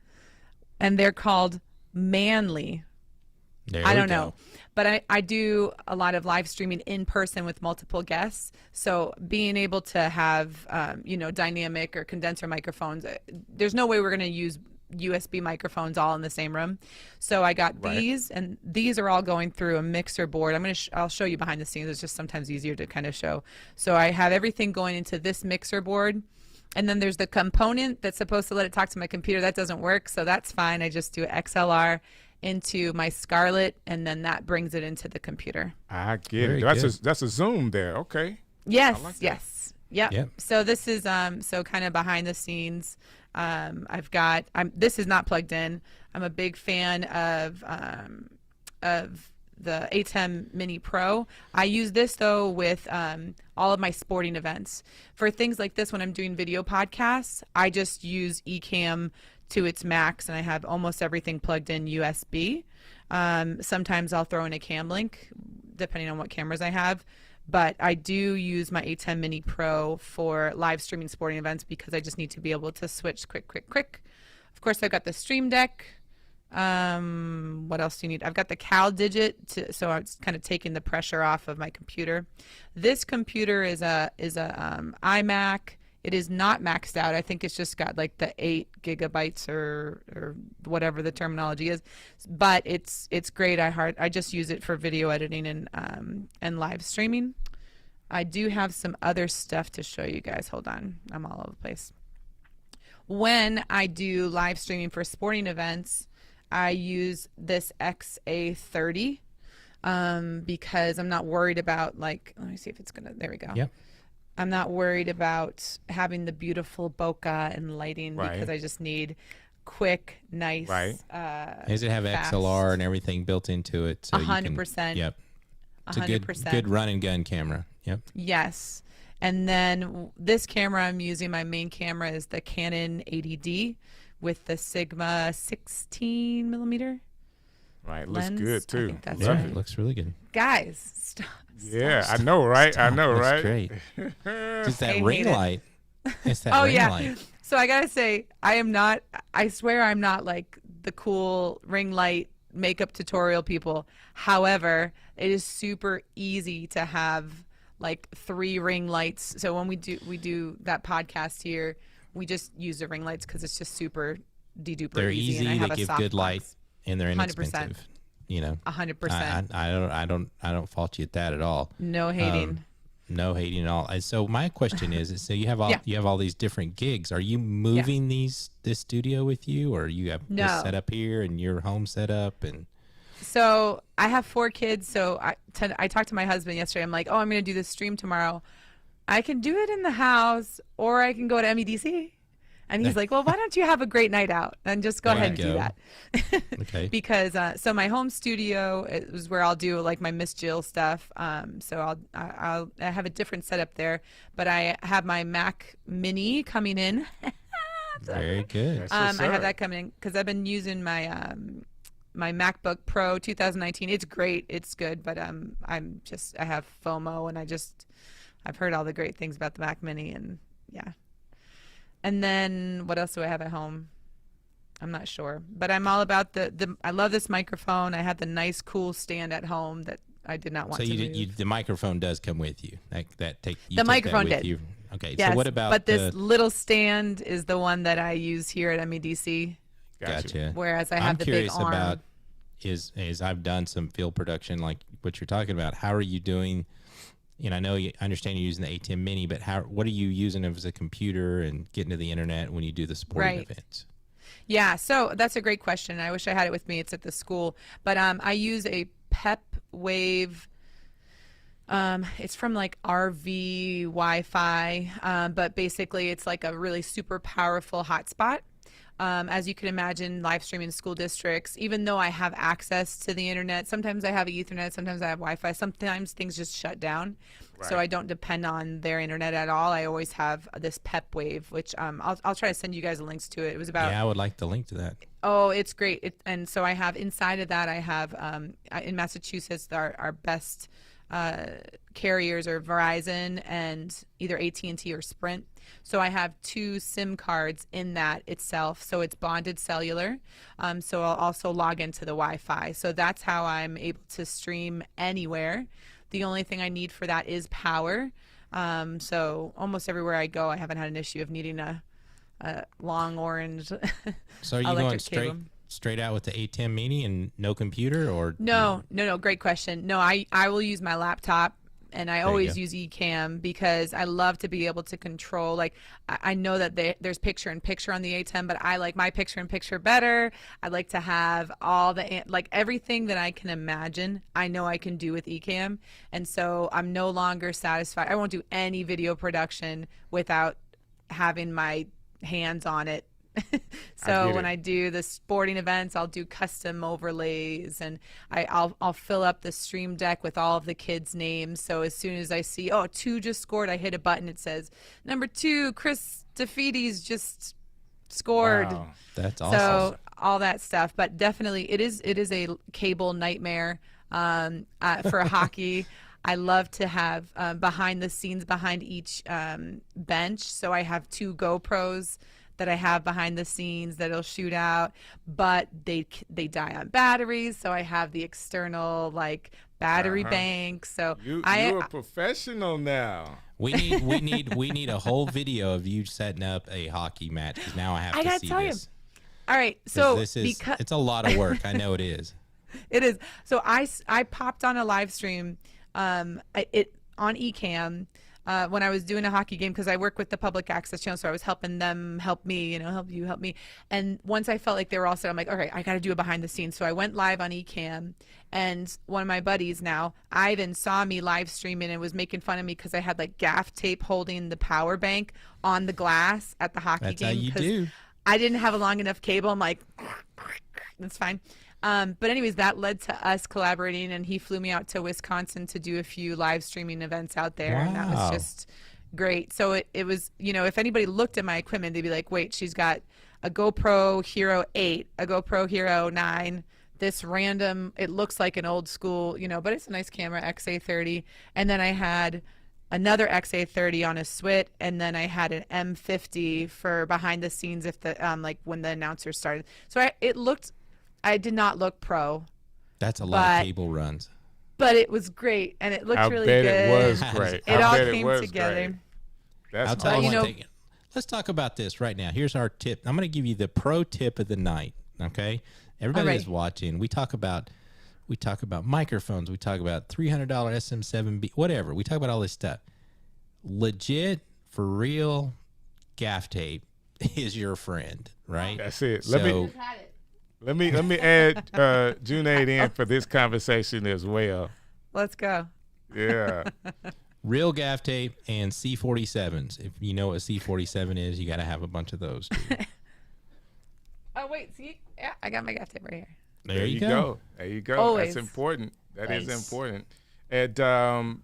and they're called Manly. I don't know, but I do a lot of live streaming in person with multiple guests. So being able to have dynamic or condenser microphones, there's no way we're going to use USB microphones all in the same room. So I got these, and these are all going through a mixer board. I'll show you behind the scenes. It's just sometimes easier to kind of show. So I have everything going into this mixer board, and then there's the component that's supposed to let it talk to my computer. That doesn't work, so that's fine. I just do XLR into my Scarlett, and then that brings it into the computer. I get it. That's a Zoom there. Okay. Yes. Like yes. Yep. So this is so kind of behind the scenes. This is not plugged in. I'm a big fan of the Ecamm Mini Pro. I use this though with all of my sporting events. For things like this, when I'm doing video podcasts, I just use Ecamm to its max, and I have almost everything plugged in USB. Sometimes I'll throw in a cam link, depending on what cameras I have. But I do use my Ecamm Mini Pro for live streaming sporting events because I just need to be able to switch quick. Of course, I've got the Stream Deck. What else do you need? I've got the Cal Digit, so it's kind of taking the pressure off of my computer. This computer is a iMac. It is not maxed out. I think it's just got like the 8 gigabytes or whatever the terminology is, but it's great. I just use it for video editing and live streaming. I do have some other stuff to show you guys. Hold on, I'm all over the place. When I do live streaming for sporting events, I use this XA30. because I'm not worried about like, let me see if it's gonna, there we go. Yep. I'm not worried about having the beautiful bokeh and lighting Right. because I just need quick, nice. Right. Does it have fast. XLR and everything built into it? So 100%. Yep. It's a good 100%. run and gun camera. Yep. Yes. And then this camera I'm using, my main camera is the Canon 80D with the Sigma 16 millimeter. Right. Looks lens. good I too. think that's Yeah, right. it looks really good. Guys, stop. Yeah, I know, right? I know, Looks right? great. Just that I ring hate it. light. It's that Oh ring yeah. light. So I gotta say, I swear I'm not like the cool ring light makeup tutorial people. However, it is super easy to have like 3 ring lights. So when we do that podcast here, we just use the ring lights because it's just super de-duper They're easy. easy. And I have They a give soft good light, box. and they're 100%. inexpensive. You know, 100%. I don't fault you at that at all. No hating. No hating at all. And so my question is, so you have all Yeah. you have all these different gigs. Are you moving this studio with you, or you have No. this set up here and your home set up? And So I have 4 kids. So I talked to my husband yesterday. I'm like, oh, I'm going to do this stream tomorrow. I can do it in the house or I can go to MEDC. And he's like, well, why don't you have a great night out and just go There ahead and you do go. that? Okay. Because so my home studio is where I'll do like my Miss Jill stuff. So I have a different setup there, but I have my Mac Mini coming in. Very good. Yes. I sir. have that coming in because I've been using my my MacBook Pro 2019. It's great, it's good, but I have FOMO and I've heard all the great things about the Mac Mini and yeah. And then what else do I have at home? I'm not sure, but I'm all about I love this microphone. I have the nice cool stand at home that I did not want So to move. the microphone does come with you. You The take that microphone with did. you. Okay. Yes, So what about but this little stand is the one that I use here at MEDC, Gotcha. whereas I I'm have the big curious arm. about is I've done some field production like what you're talking about. How are you doing? And I know I understand you're using the ATEM Mini, but what are you using as a computer and getting to the internet when you do the sporting Right. events? Yeah, so that's a great question. I wish I had it with me. It's at the school, but I use a Pep Wave. It's from like RV Wi-Fi, but basically it's like a really super powerful hotspot. As you can imagine, live streaming in school districts, even though I have access to the internet, sometimes I have Ethernet, sometimes I have Wi-Fi, sometimes things just shut down. So I don't depend on their internet at all. I always have this Pep Wave, which I'll try to send you guys the links to it. It was about Yeah, I would like the link to that. Oh, it's great. And so I have inside of that, I have in Massachusetts, our best carriers are Verizon and either AT&T or Sprint. So I have 2 SIM cards in that itself. So it's bonded cellular. So I'll also log into the Wi-Fi. So that's how I'm able to stream anywhere. The only thing I need for that is power. So almost everywhere I go, I haven't had an issue of needing a long orange So are you electric going cable. straight out with the ATEM Mini and no computer, or No. Great question. No, I will use my laptop, and I you always go. use Ecamm because I love to be able to control. Like I know that there's picture in picture on the ATEM, but I like my picture in picture better. I like to have all like everything that I can imagine. I know I can do with Ecamm, and so I'm no longer satisfied. I won't do any video production without having my hands on it. So when I do the sporting events, I'll do custom overlays, and I'll fill up the stream deck with all of the kids' names. So as soon as I see, 2 just scored, I hit a button. It says number 2, Chris DeFedes just scored. Wow. that's awesome. So all that stuff, but definitely it is a cable nightmare for hockey. I love to have behind the scenes behind each bench. So I have 2 GoPros that I have behind the scenes that'll shoot out, but they die on batteries. So I have the external like battery bank. So You're a professional now. we need a whole video of you setting up a hockey match, because now I have to gotta see tell you. this. all right. 'Cause So this is because it's a lot of work. I know it is. it is. So I popped on a live stream, it on Ecamm. when I was doing a hockey game, because I work with the public access channel, so I was helping them help me, help me. And once I felt like they were all set, I'm like, all right, I got to do a behind the scenes. So I went live on Ecamm, and one of my buddies now, Ivan, saw me live streaming and was making fun of me because I had like gaff tape holding the power bank on the glass at the hockey That's game. how you do. I didn't have a long enough cable. I'm like, that's fine. But anyways, that led to us collaborating, and he flew me out to Wisconsin to do a few live streaming events out there. And that was Wow. just great. So it was, if anybody looked at my equipment, they'd be like, wait, she's got a GoPro Hero 8, a GoPro Hero 9, this random, it looks like an old school, but it's a nice camera, XA30. And then I had another XA30 on a Swit, and then I had an M50 for behind the scenes if the like when the announcers started. So I did not look pro, That's a lot of but- cable runs. but it was great, and it looked I really bet good. it was great. It I all bet came was together. great. That's I'll tell you you one know- thing. Let's talk about this right now. Here's our tip. I'm going to give you the pro tip of the night. Okay, everybody All that's right. watching, we talk about microphones. We talk about $300 SM7B, whatever. We talk about all this stuff. Legit, for real, gaff tape is your friend, right? That's it. So, Let me add Junaid in for this conversation as well. Let's go. Yeah. real gaff tape and C47s. If you know what a C47 is, you got to have a bunch of those. Too. Oh wait, see, yeah, I got my gaff tape right here. There you go. There you go. Always. That's important. That is Nice. important. And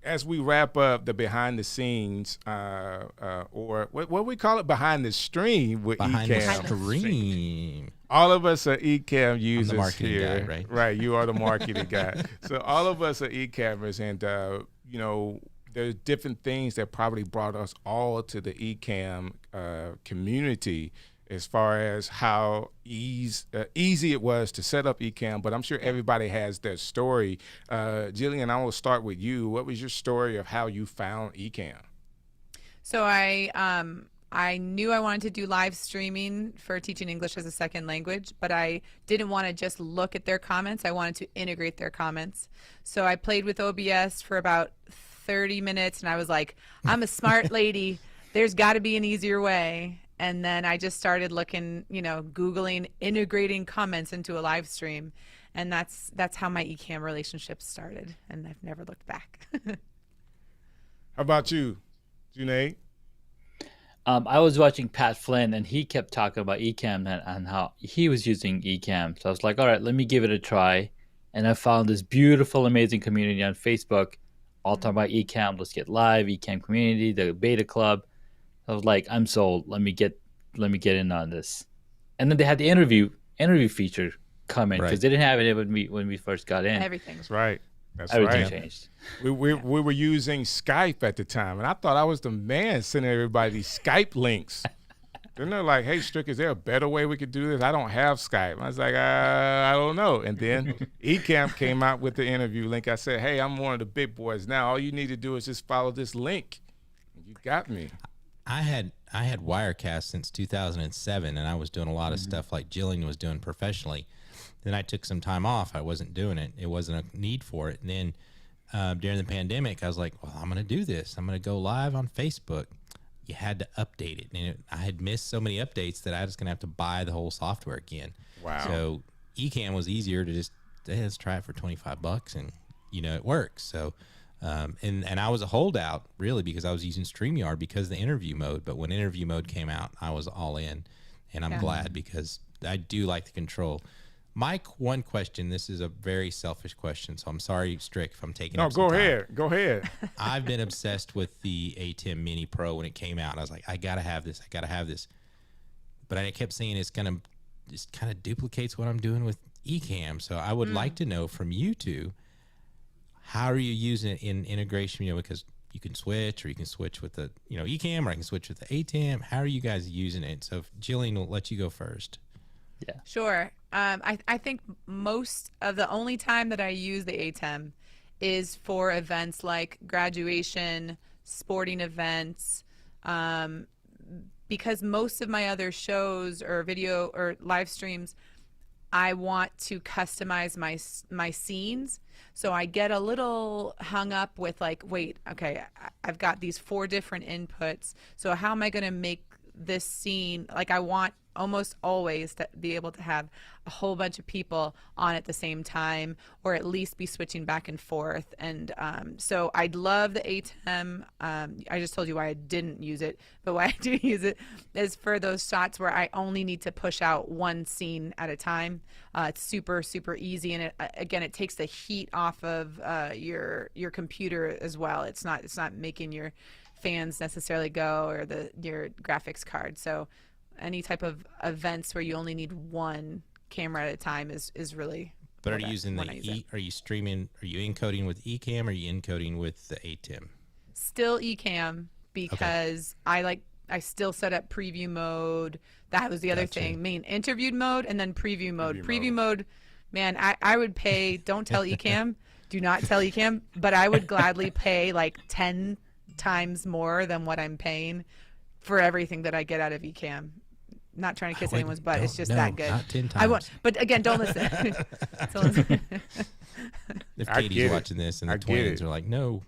as we wrap up the behind the scenes, or what we call it, behind the stream with Behind Ecamm. the stream. All of us are Ecamm users marketing here, guy, right? Right, you are the marketing guy. So all of us are Ecammers, and there's different things that probably brought us all to the Ecamm community, as far as how easy it was to set up Ecamm. But I'm sure everybody has their story. Jillian, I will start with you. What was your story of how you found Ecamm? So I knew I wanted to do live streaming for teaching English as a second language, but I didn't want to just look at their comments. I wanted to integrate their comments. So I played with OBS for about 30 minutes, and I was like, I'm a smart lady. There's got to be an easier way. And then I just started looking, Googling integrating comments into a live stream. And that's how my Ecamm relationship started. And I've never looked back. How about you, Junaid? I was watching Pat Flynn, and he kept talking about Ecamm and how he was using Ecamm. So I was like, all right, let me give it a try. And I found this beautiful, amazing community on Facebook, all talking about Ecamm. Let's get live, Ecamm community, the beta club. I was like, I'm sold. Let me get in on this. And then they had the interview feature coming because Right. they didn't have it when we first got in. Everything's That's right. That's Everything right. changed. We were using Skype at the time, and I thought I was the man sending everybody these Skype links. Then they're like, hey, Strick, is there a better way we could do this? I don't have Skype. I was like, I don't know. And then Ecamm came out with the interview link. I said, hey, I'm one of the big boys now. All you need to do is just follow this link. You got me. I had Wirecast since 2007, and I was doing a lot of stuff like Jillian was doing professionally. Then I took some time off. I wasn't doing it. It wasn't a need for it. And then during the pandemic, I was like, well, I'm going to do this. I'm going to go live on Facebook. You had to update it. And I had missed so many updates that I was going to have to buy the whole software again. Wow. So Ecamm was easier to just, hey, let's try it for $25 and, it works. So, and I was a holdout really because I was using StreamYard because of the interview mode. But when interview mode came out, I was all in, and I'm glad because I do like the control. My one question, this is a very selfish question, so I'm sorry, Strick, if I'm taking No, up some go time. ahead. Go ahead. I've been obsessed with the ATEM Mini Pro when it came out. I was like, I got to have this. I got to have this. But I kept saying it's going to just kind of duplicates what I'm doing with Ecamm. So I would like to know from you two, how are you using it in integration? Because you can switch, or you can switch with the Ecamm, or I can switch with the ATEM. How are you guys using it? So Jillian, will let you go first. Sure. I think most of the only time that I use the ATEM is for events like graduation, sporting events, because most of my other shows or video or live streams, I want to customize my scenes. So I get a little hung up with like, wait, okay, I've got these 4 different inputs. So how am I going to make this scene? Like, I want almost always to be able to have a whole bunch of people on at the same time, or at least be switching back and forth. And so I'd love the ATEM. I just told you why I didn't use it, but why I do use it is for those shots where I only need to push out one scene at a time. It's super, super easy, and it takes the heat off of your computer as well. It's not making your fans necessarily go, or your graphics card. So any type of events where you only need one camera at a time is really. But are you using are you streaming, are you encoding with Ecamm, or are you encoding with the ATEM? Still Ecamm, because I still set up preview mode. That was the other thing. Main interviewed mode and then preview mode. Preview mode, man, I would pay, don't tell Ecamm, do not tell Ecamm, but I would gladly pay like 10 times more than what I'm paying for everything that I get out of Ecamm. Not trying to kiss anyone's butt. It's just that good. Not 10 times. I won't. But again, don't listen. If Katie's watching this and the twins are like, no.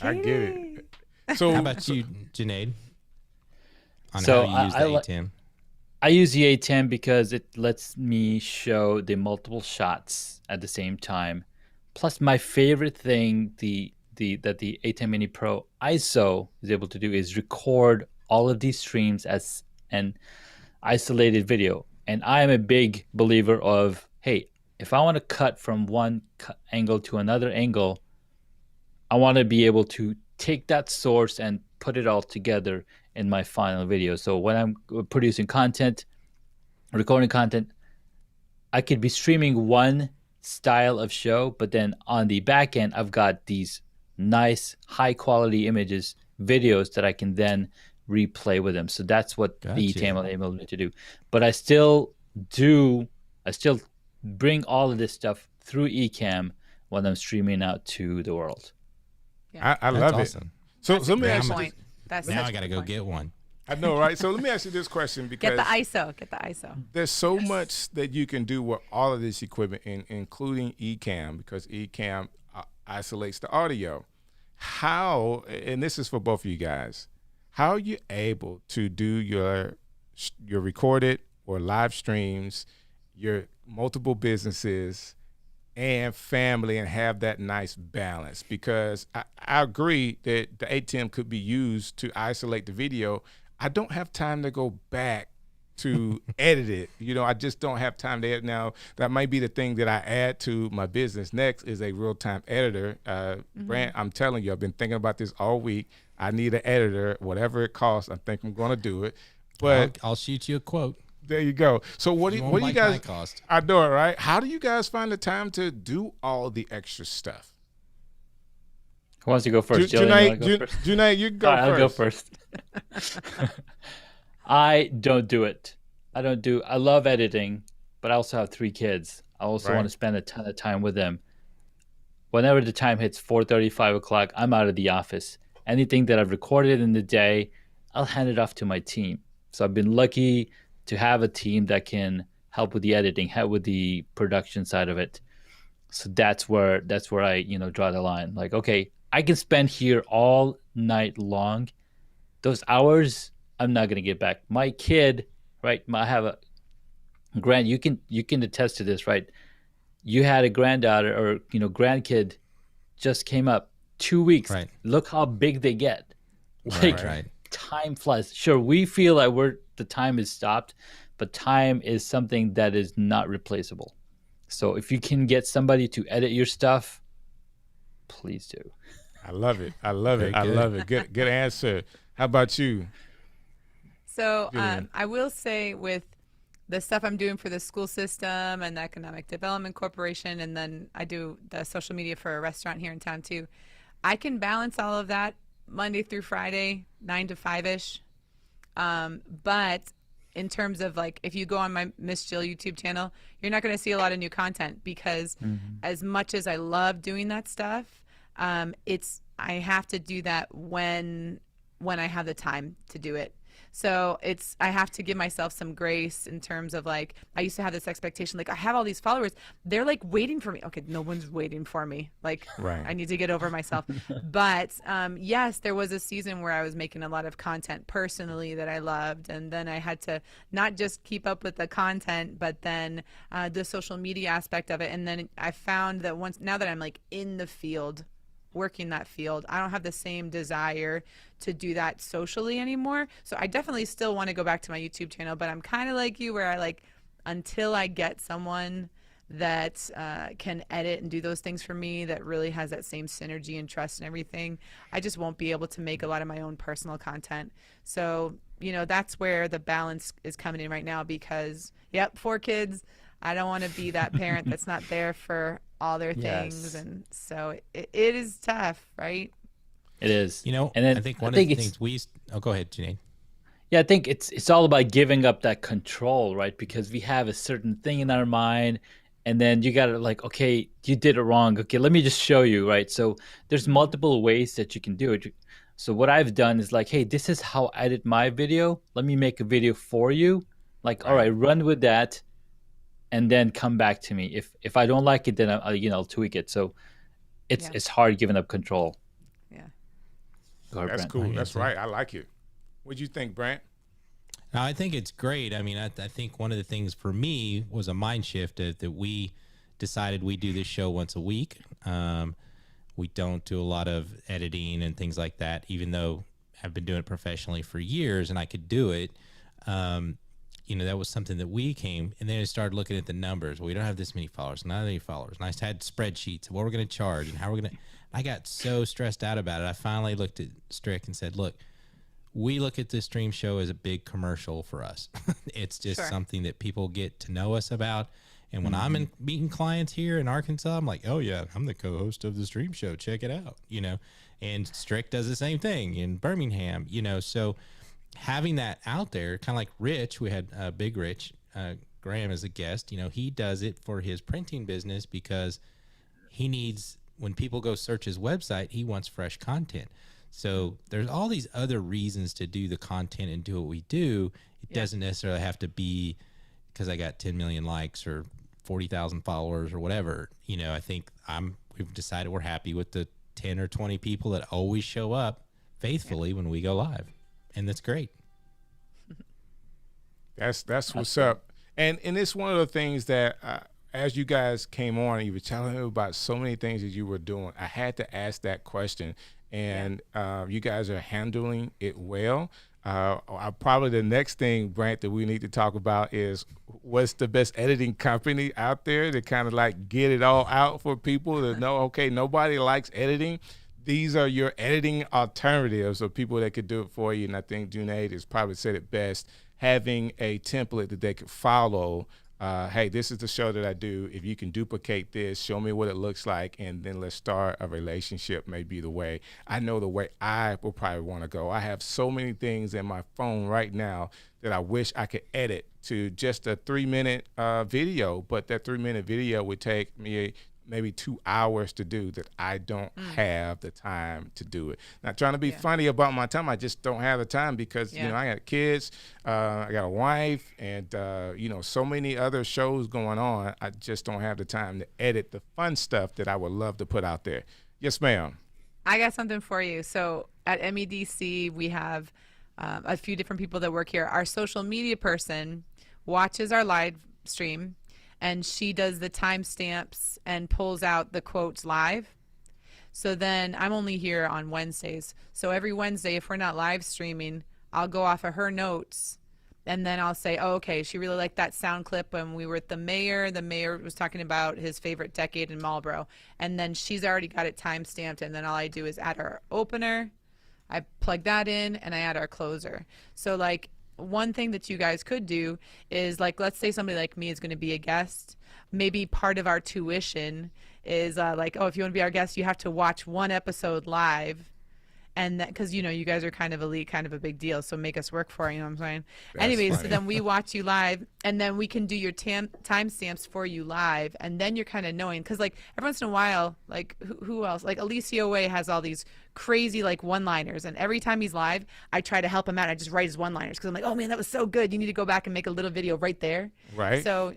I get it. So how about you, Junaid? On So how you use the ATEM? I use the A10 because it lets me show the multiple shots at the same time. Plus, my favorite thing that the A10 Mini Pro ISO is able to do is record all of these streams as an isolated video. And I am a big believer of, hey, if I want to cut from one angle to another angle, I want to be able to take that source and put it all together in my final video. So when I'm producing content, recording content, I could be streaming one style of show, but then on the back end, I've got these nice high quality images, videos that I can then replay with them. So that's what the ATEM enabled me to do. But I still bring all of this stuff through Ecamm when I'm streaming out to the world. Yeah. I love it. So let me ask you. Now I got to go get one. I know, right? So let me ask you this question, because get the ISO. There's so much that you can do with all of this equipment, including Ecamm, because Ecamm isolates the audio. How, and this is for both of you guys, how are you able to do your recorded or live streams, your multiple businesses and family, and have that nice balance? Because I agree that the ATEM could be used to isolate the video. I don't have time to go back to edit it. I just don't have time to edit. Now, that might be the thing that I add to my business next, is a real-time editor. Brant, I'm telling you, I've been thinking about this all week. I need an editor, whatever it costs. I think I'm going to do it. But I'll shoot you a quote. There you go. So what do you guys? Cost. I know it, right? How do you guys find the time to do all the extra stuff? Who wants to go first? Junaid, you go first. I'll go first. I don't do it. I love editing, but I also have 3 kids. I also want to spend a ton of time with them. Whenever the time hits 4:30, 5 o'clock, I'm out of the office. Anything that I've recorded in the day, I'll hand it off to my team. So I've been lucky to have a team that can help with the editing, help with the production side of it. So that's where I, draw the line. Like, okay, I can spend here all night long. Those hours, I'm not going to get back. My kid, right? I have a Grant. You can attest to this, right? You had a granddaughter or grandkid just came up 2 weeks. Right. Look how big they get. Right. Time flies. Sure, we feel like the time is stopped, but time is something that is not replaceable. So if you can get somebody to edit your stuff, please do. I love it. I love it. Good answer. How about you? So I will say, with the stuff I'm doing for the school system and the Economic Development Corporation, and then I do the social media for a restaurant here in town too, I can balance all of that Monday through Friday, 9 to 5-ish. But in terms of, like, if you go on my Miss Jill YouTube channel, you're not going to see a lot of new content, because as much as I love doing that stuff, I have to do that when I have the time to do it. So I have to give myself some grace in terms of like, I used to have this expectation, like I have all these followers, they're like waiting for me. Okay, no one's waiting for me. Like, Right. I need to get over myself. But yes, there was a season where I was making a lot of content personally that I loved. And then I had to not just keep up with the content, but then the social media aspect of it. And then I found that now that I'm like in the field, working that field, I don't have the same desire to do that socially anymore. So I definitely still want to go back to my YouTube channel, but I'm kind of like you, where I like, until I get someone that can edit and do those things for me, that really has that same synergy and trust and everything, I just won't be able to make a lot of my own personal content. So, that's where the balance is coming in right now, because 4 kids, I don't want to be that parent that's not there for all their things. And so it is tough, right? It is. And then I think one of the things go ahead, Janae. Yeah, I think it's all about giving up that control, right? Because we have a certain thing in our mind, and then you got to like, okay, you did it wrong. Okay, let me just show you, right? So there's multiple ways that you can do it. So what I've done is like, hey, this is how I edit my video. Let me make a video for you. Like, all right, run with that, and then come back to me. If I don't like it, then I'll tweak it. So it's hard giving up control. Yeah. Go ahead, That's Brant. cool. That's right. I like it. What'd you think, Brant? I think it's great. I mean, I think one of the things for me was a mind shift that we decided we do this show once a week. We don't do a lot of editing and things like that, even though I've been doing it professionally for years and I could do it. That was something that we came, and then I started looking at the numbers. Well, we don't have this many followers, not many followers. And I had spreadsheets of what we're going to charge and how we're going to. I got so stressed out about it. I finally looked at Strick and said, look, we look at this stream show as a big commercial for us. It's just something that people get to know us about. And when I'm meeting clients here in Arkansas, I'm like, oh yeah, I'm the co-host of the stream show. Check it out. And Strick does the same thing in Birmingham, so having that out there, kind of like Rich, we had Big Rich Graham as a guest, he does it for his printing business because he needs, when people go search his website, he wants fresh content. So there's all these other reasons to do the content and do what we do. It doesn't necessarily have to be because I got 10 million likes or 40,000 followers or whatever. I think we've decided we're happy with the 10 or 20 people that always show up faithfully when we go live. And that's great. That's what's up. And it's one of the things that as you guys came on, you were telling me about so many things that you were doing. I had to ask that question, and you guys are handling it well. Probably the next thing, Brant, that we need to talk about is what's the best editing company out there to kind of like get it all out for people to know, okay, nobody likes editing. These are your editing alternatives of people that could do it for you. And I think Junaid has probably said it best, having a template that they could follow. Hey, this is the show that I do. If you can duplicate this, show me what it looks like, and then let's start a relationship may be the way. I know the way I will probably want to go. I have so many things in my phone right now that I wish I could edit to just a 3-minute video, but that 3-minute video would take me maybe 2 hours to do that. I don't have the time to do it. Not trying to be funny about my time. I just don't have the time because, I got kids, I got a wife, and, so many other shows going on. I just don't have the time to edit the fun stuff that I would love to put out there. Yes, ma'am. I got something for you. So at MEDC, we have a few different people that work here. Our social media person watches our live stream, and she does the timestamps and pulls out the quotes live. So then I'm only here on Wednesdays. So every Wednesday, if we're not live streaming, I'll go off of her notes, and then I'll say, oh, okay, she really liked that sound clip when we were at the mayor. The mayor was talking about his favorite decade in Marlboro. And then she's already got it timestamped, and then all I do is add our opener, I plug that in, and I add our closer. So like, one thing that you guys could do is, like, let's say somebody like me is going to be a guest. Maybe part of our tuition is like, oh, if you want to be our guest, you have to watch one episode live, and that because you guys are kind of elite, kind of a big deal, so make us work for it, you know what I'm saying? That's Anyways, so funny. then we watch you live, and then we can do your timestamps for you live, and then you're kind of knowing, because like every once in a while, like who else, like Alicio Way has all these crazy like one-liners, and every time he's live I try to help him out. I just write his one-liners because I'm like, oh man, that was so good, you need to go back and make a little video right there. Right. So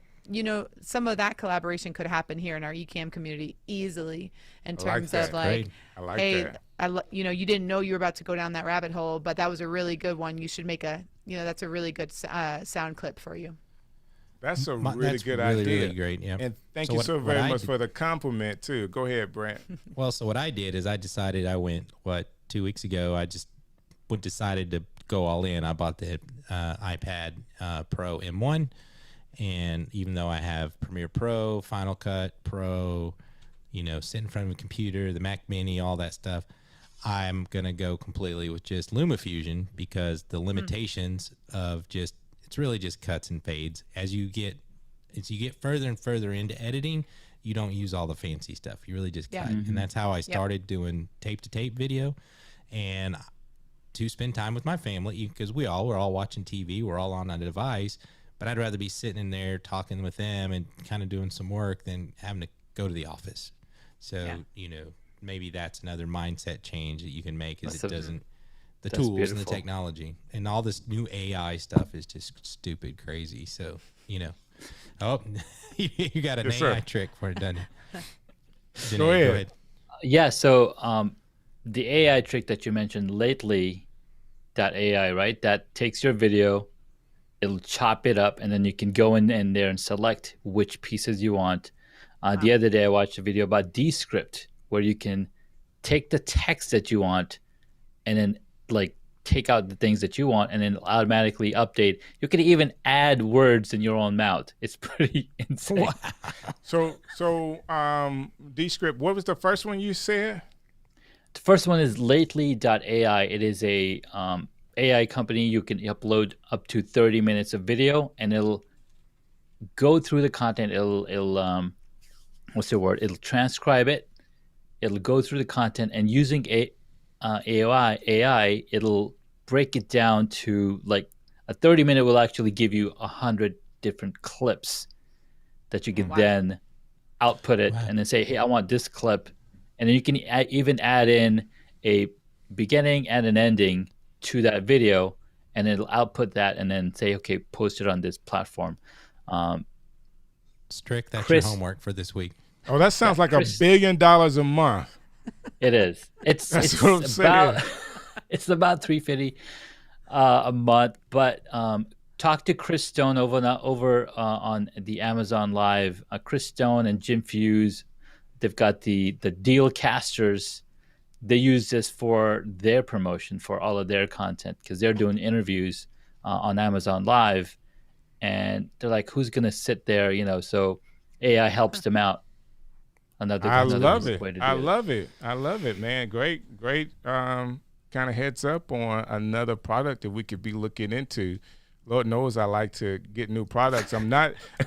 some of that collaboration could happen here in our Ecamm community easily, in I like terms that. of like, Great. I like hey, that. you didn't know you were about to go down that rabbit hole, but that was a really good one. You should make that's a really good sound clip for you. That's a really That's good really, idea. really great. Yeah. And thank So you what- so what very I much did- for the compliment too. Go ahead, Brant. Well, so what I did is I decided I went 2 weeks ago. I just decided to go all in. I bought the iPad Pro M1, and even though I have Premiere Pro, Final Cut Pro, sit in front of a computer, the Mac Mini, all that stuff, I'm gonna go completely with just LumaFusion because the limitations of it's really just cuts and fades. As you get further and further into editing, you don't use all the fancy stuff. You really just cut. And that's how I started doing tape to tape video, and to spend time with my family, because we're all watching TV, we're all on a device, but I'd rather be sitting in there talking with them and kind of doing some work than having to go to the office. So, maybe that's another mindset change that you can make, is the That's tools and the beautiful. technology, and all this new AI stuff is just stupid crazy. So, oh, you got an Yes, AI sir. trick for it, doesn't you? Janae, Go ahead. Yeah. So the AI trick that you mentioned lately, that AI, right? That takes your video, it'll chop it up, and then you can go in there and select which pieces you want. The other day, I watched a video about Descript, where you can take the text that you want and then like take out the things that you want, and then it'll automatically update. You can even add words in your own mouth. It's pretty insane. So Descript, what was the first one you said? The first one is Lately.ai. It is a AI company. You can upload up to 30 minutes of video, and it'll go through the content. It'll what's the word? It'll transcribe it. It'll go through the content, and using AI, it'll break it down to like a 30-minute will actually give you 100 different clips that you can then output it and then say, hey, I want this clip. And then you can even add in a beginning and an ending to that video, and it'll output that and then say, okay, post it on this platform. Strick, that's Chris- your homework for this week. Oh, that sounds like Chris- $1 billion a month. It is. It's what I'm about saying. it's about $350 a month. But talk to Chris Stone over on the Amazon Live. Chris Stone and Jim Fuse, they've got the deal casters. They use this for their promotion for all of their content because they're doing interviews on Amazon Live, and they're like, who's gonna sit there? So AI helps them out. I Another love it. way to do I love it. I love it, man. Great kind of heads up on another product that we could be looking into. Lord knows I like to get new products.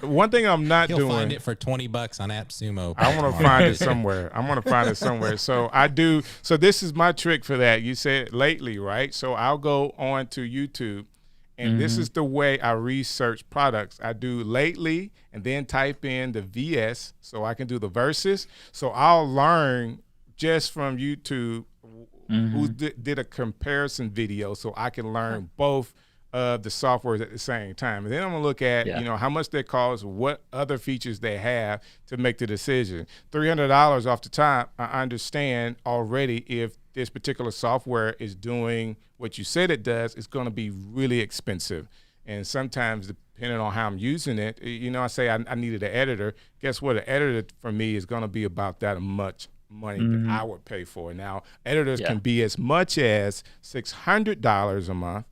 One thing I'm not You'll doing. find it for $20 on AppSumo. I want to find it somewhere. So I do. So this is my trick for that. You said lately, right? So I'll go on to YouTube, and this is the way I research products. I do lately and then type in the VS so I can do the verses. So I'll learn just from YouTube who did a comparison video so I can learn both of the softwares at the same time. And then I'm gonna look at, how much they cost, what other features they have to make the decision. $300 off the top, I understand already if this particular software is doing what you said it does, it's gonna be really expensive. And sometimes depending on how I'm using it, I say I needed an editor. Guess what? An editor for me is gonna be about that much money that I would pay for. Now, editors can be as much as $600 a month,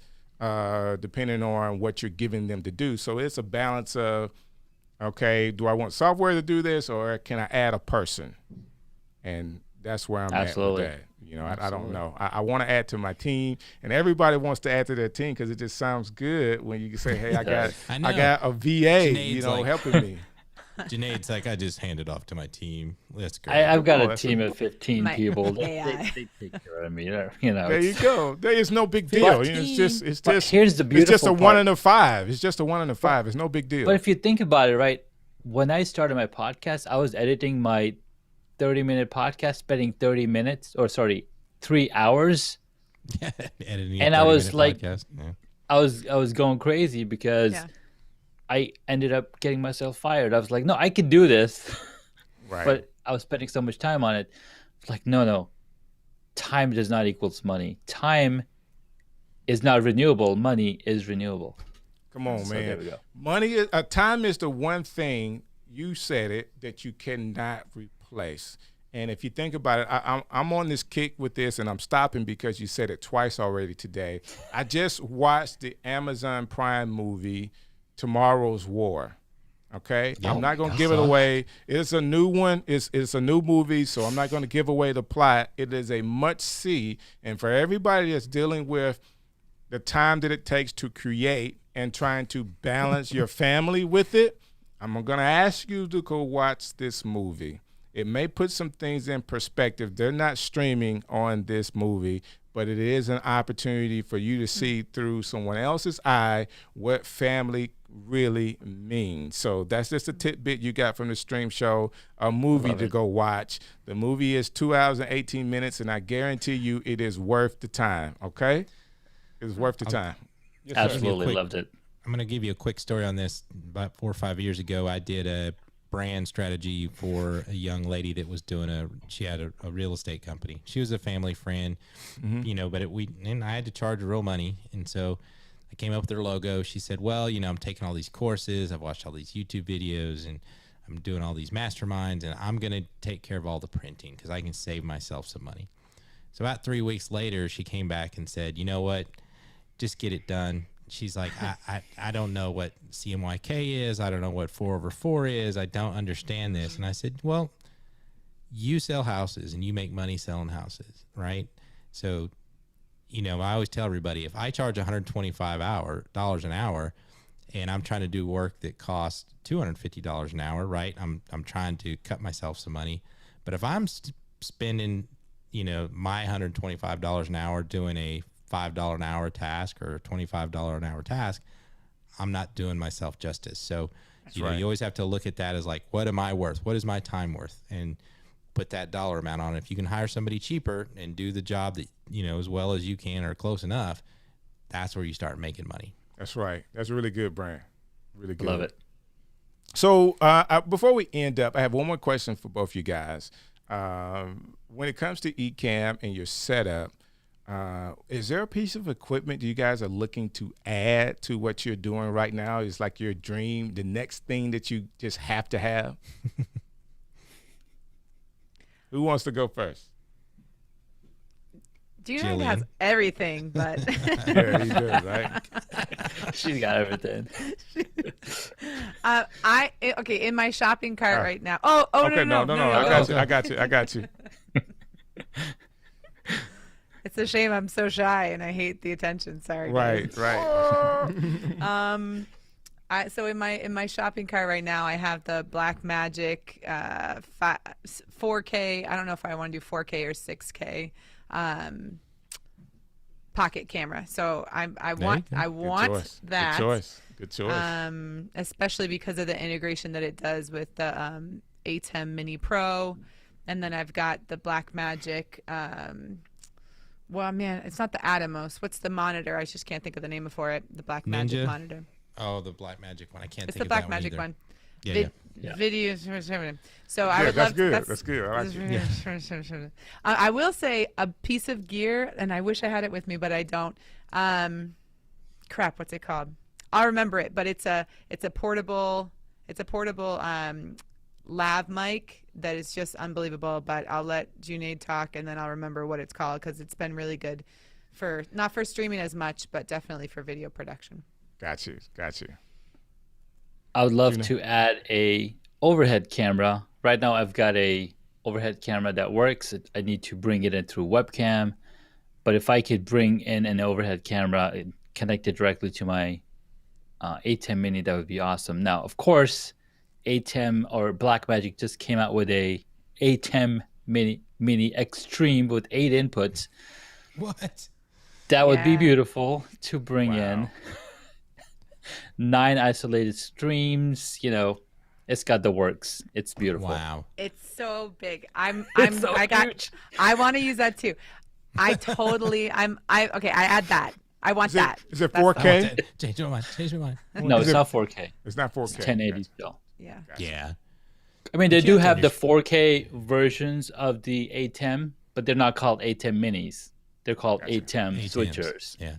depending on what you're giving them to do. So it's a balance of, okay, do I want software to do this, or can I add a person? And that's where I'm at with that. I don't know. I want to add to my team, and everybody wants to add to their team because it just sounds good when you say, hey, I got a VA, Sinead's like- helping me. Junaid's like, I just hand it off to my team. That's great. I've got Oh, a team of 15 My people. They AI. take care of me. You know, There you it's- go. There is no big deal. You know, But here's the it's just a beautiful 1 part. in a 5. It's just a 1 in a 5. It's no big deal. But if you think about it, right, when I started my podcast, I was editing my 30-minute podcast, spending 3 hours. Editing And a I was 30-minute like- podcast. Yeah. I was going crazy because Yeah. I ended up getting myself fired. I was like, no, I can do this. Right. But I was spending so much time on it. It's like, no. Time does not equals money. Time is not renewable. Money is renewable. Come on, So man. there we go. Money is time is the one thing, you said it, that you cannot replace. And if you think about it, I'm on this kick with this, and I'm stopping because you said it twice already today. I just watched the Amazon Prime movie, Tomorrow's War. Okay, Yeah, I'm not going to I give it saw it. away. It's a new one. It's a new movie, so I'm not going to give away the plot. It is a must see, and for everybody that's dealing with the time that it takes to create and trying to balance your family with it, I'm going to ask you to go watch this movie. It may put some things in perspective. They're not streaming on this movie, but it is an opportunity for you to see through someone else's eye what family really means. So that's just a tidbit you got from the stream show, a movie to go watch. The movie is 2 hours and 18 minutes, and I guarantee you it is worth the time, okay? It's worth the time. Yes, sir. Absolutely quick- loved it. I'm going to give you a quick story on this. About 4 or 5 years ago, I did a brand strategy for a young lady that was doing she had a real estate company. She was a family friend, you know, but and I had to charge her real money. And so I came up with her logo. She said, well, you know, I'm taking all these courses. I've watched all these YouTube videos and I'm doing all these masterminds and I'm going to take care of all the printing because I can save myself some money. So about 3 weeks later, she came back and said, you know what, just get it done. She's like, I don't know what CMYK is. I don't know what 4/4 is. I don't understand this. And I said, well, you sell houses and you make money selling houses, right? So, you know, I always tell everybody, if I charge $125 an hour and I'm trying to do work that costs $250 an hour, right? I'm trying to cut myself some money. But if I'm spending, you know, my $125 an hour doing a $5 an hour task or a $25 an hour task, I'm not doing myself justice. So, you know, you always have to look at that as like, what am I worth? What is my time worth? And put that dollar amount on it. If you can hire somebody cheaper and do the job that, you know, as well as you can or close enough, that's where you start making money. That's right. That's really good, Brant. Really good. Love it. So before we end up, I have one more question for both you guys. When it comes to Ecamm and your setup, is there a piece of equipment you guys are looking to add to what you're doing right now? Is like your dream, the next thing that you just have to have? Who wants to go first? Junior has Jillian. everything, but Yeah, he does, right? She's got everything. okay, in my shopping cart Ah. right now. Oh, Okay, no. I got you. It's a shame I'm so shy and I hate the attention. Sorry. Right, guys. right. So in my shopping cart right now, I have the Blackmagic 4K. I don't know if I want to do 4K or 6K pocket camera. So I want that. Good choice. Especially because of the integration that it does with the ATEM Mini Pro, and then I've got the Blackmagic. Well, man, it's not the Atomos. What's the monitor? I just can't think of the name for it. The Blackmagic Ninja? monitor. Oh, the Blackmagic one. I can't It's think the of that one Blackmagic either. one. Yeah, Videos. So I Yeah, would that's love. good. That's That's good. I like it. I will say a piece of gear, and I wish I had it with me, but I don't. Crap, what's it called? I'll remember it, but it's a portable lav mic that is just unbelievable. But I'll let Junaid talk, and then I'll remember what it's called because it's been really good for not for streaming as much, but definitely for video production. Got you. I would love to add a overhead camera. Right now I've got a overhead camera that works. I need to bring it in through webcam. But if I could bring in an overhead camera and connect it directly to my ATEM Mini, that would be awesome. Now, of course, Atem or Blackmagic just came out with a Atem Mini Extreme with 8 inputs. What? That would be Yeah. beautiful to bring in. Wow. 9 isolated streams. It's got the works. It's beautiful. Wow. It's so big. I want to use that too. Okay, I add that. I want that. Is it That's- 4K? Change my mind. Change my mind. No, it's not 4K. It's not 4K. It's 1080 still. Yeah. Yeah. I mean, they do can't have the understand. 4K versions of the ATEM, but they're not called ATEM minis. They're called ATEM ATMs. switchers. Yeah.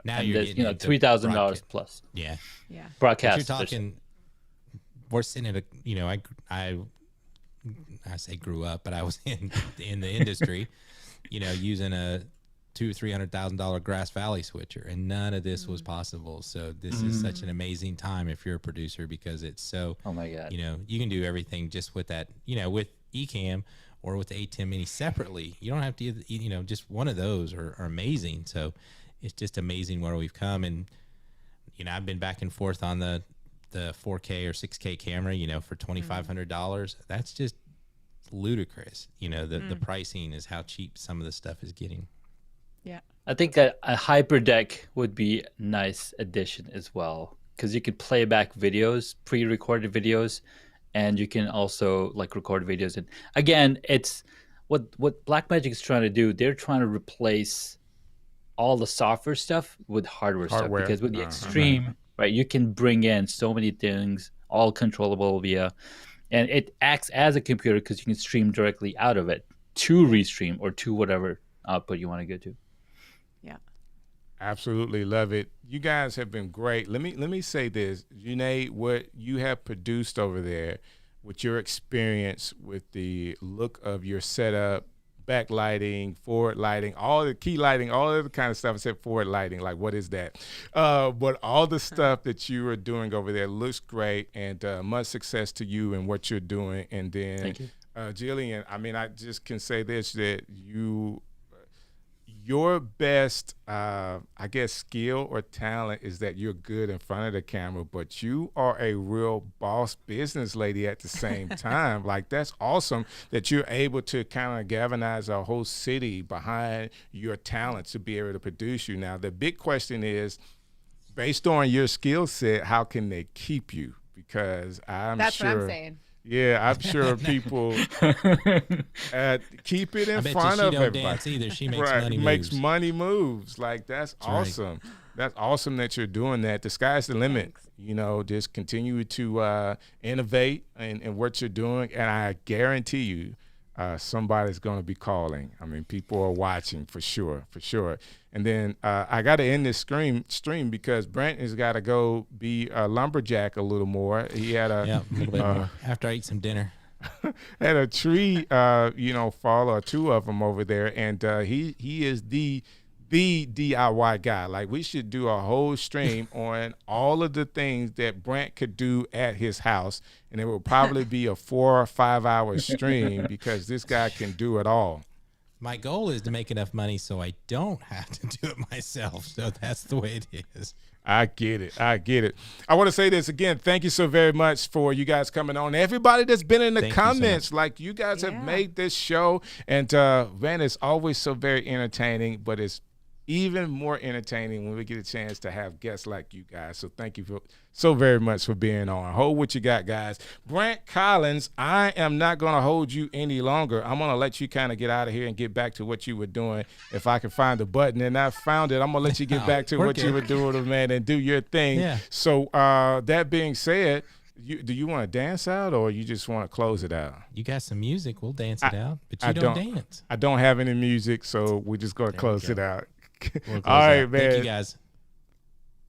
Now And you're there's, getting into $3,000 broadcast. plus. Yeah. Yeah. But Broadcast. you're talking. We're sitting at a. I say grew up, but I was in the industry. Using a $200,000-$300,000 Grass Valley switcher, and none of this was possible. So this is such an amazing time if you're a producer, because it's so. Oh my God. You can do everything just with that. With Ecamm or with the A10 Mini separately. You don't have to. Just one of those are amazing. So it's just amazing where we've come. And I've been back and forth on the 4K or 6K camera. For $2,500. That's just ludicrous. The pricing is how cheap some of the stuff is getting. Yeah. I think that a hyperdeck would be a nice addition as well, because you could play back videos, pre-recorded videos, and you can also record videos. And again, it's what Blackmagic is trying to do. They're trying to replace all the software stuff with hardware stuff, because with the Extreme, right, you can bring in so many things, all controllable via, and it acts as a computer because you can stream directly out of it to Restream or to whatever output you want to go to. Yeah. Absolutely love it. You guys have been great. Let me say this, Junaid, what you have produced over there, with your experience with the look of your setup, backlighting, forward lighting, all the key lighting, all of the kind of stuff. I said forward lighting, like what is that? But all the stuff that you are doing over there looks great, and much success to you and what you're doing. And then, Thank you. Jillian, I mean, I just can say this, that your best, I guess, skill or talent is that you're good in front of the camera, but you are a real boss business lady at the same time. Like, that's awesome that you're able to kind of galvanize a whole city behind your talent to be able to produce you. Now, the big question is, based on your skill set, how can they keep you? Because That's what I'm saying. Yeah, I'm sure people keep it in front of she don't everybody. dance either. She makes Right, money makes moves. money moves. Like, that's awesome. That's awesome that you're doing that. The sky's the limit. Thanks. Just continue to innovate in what you're doing, and I guarantee you, somebody's going to be calling. I mean, people are watching for sure. And then I got to end this stream because Brant has got to go be a lumberjack a little more. He had Yeah, a little bit more. After I eat some dinner. had a tree, fall, or two of them over there, and he is the DIY guy. Like, we should do a whole stream on all of the things that Brant could do at his house, and it will probably be a 4 or 5 hour stream because this guy can do it all. My goal is to make enough money so I don't have to do it myself. So that's the way it is. I get it. I want to say this again. Thank you so very much for you guys coming on. Everybody that's been in the Thank you so comments, much. like, you guys have Yeah. made this show. And man, it's always so very entertaining, but it's even more entertaining when we get a chance to have guests like you guys. So thank you so very much for being on. Hold what you got, guys. Brant Collins, I am not going to hold you any longer. I'm going to let you kind of get out of here and get back to what you were doing. If I can find the button, and I found it, I'm going to let you get back to we're what you good. were doing, man, and do your thing. Yeah. So that being said, do you want to dance out, or you just want to close it out? You got some music, we'll dance it out. But you don't dance. I don't have any music, so we're just going to close it out. We'll close All it right, out. man. Thank you guys.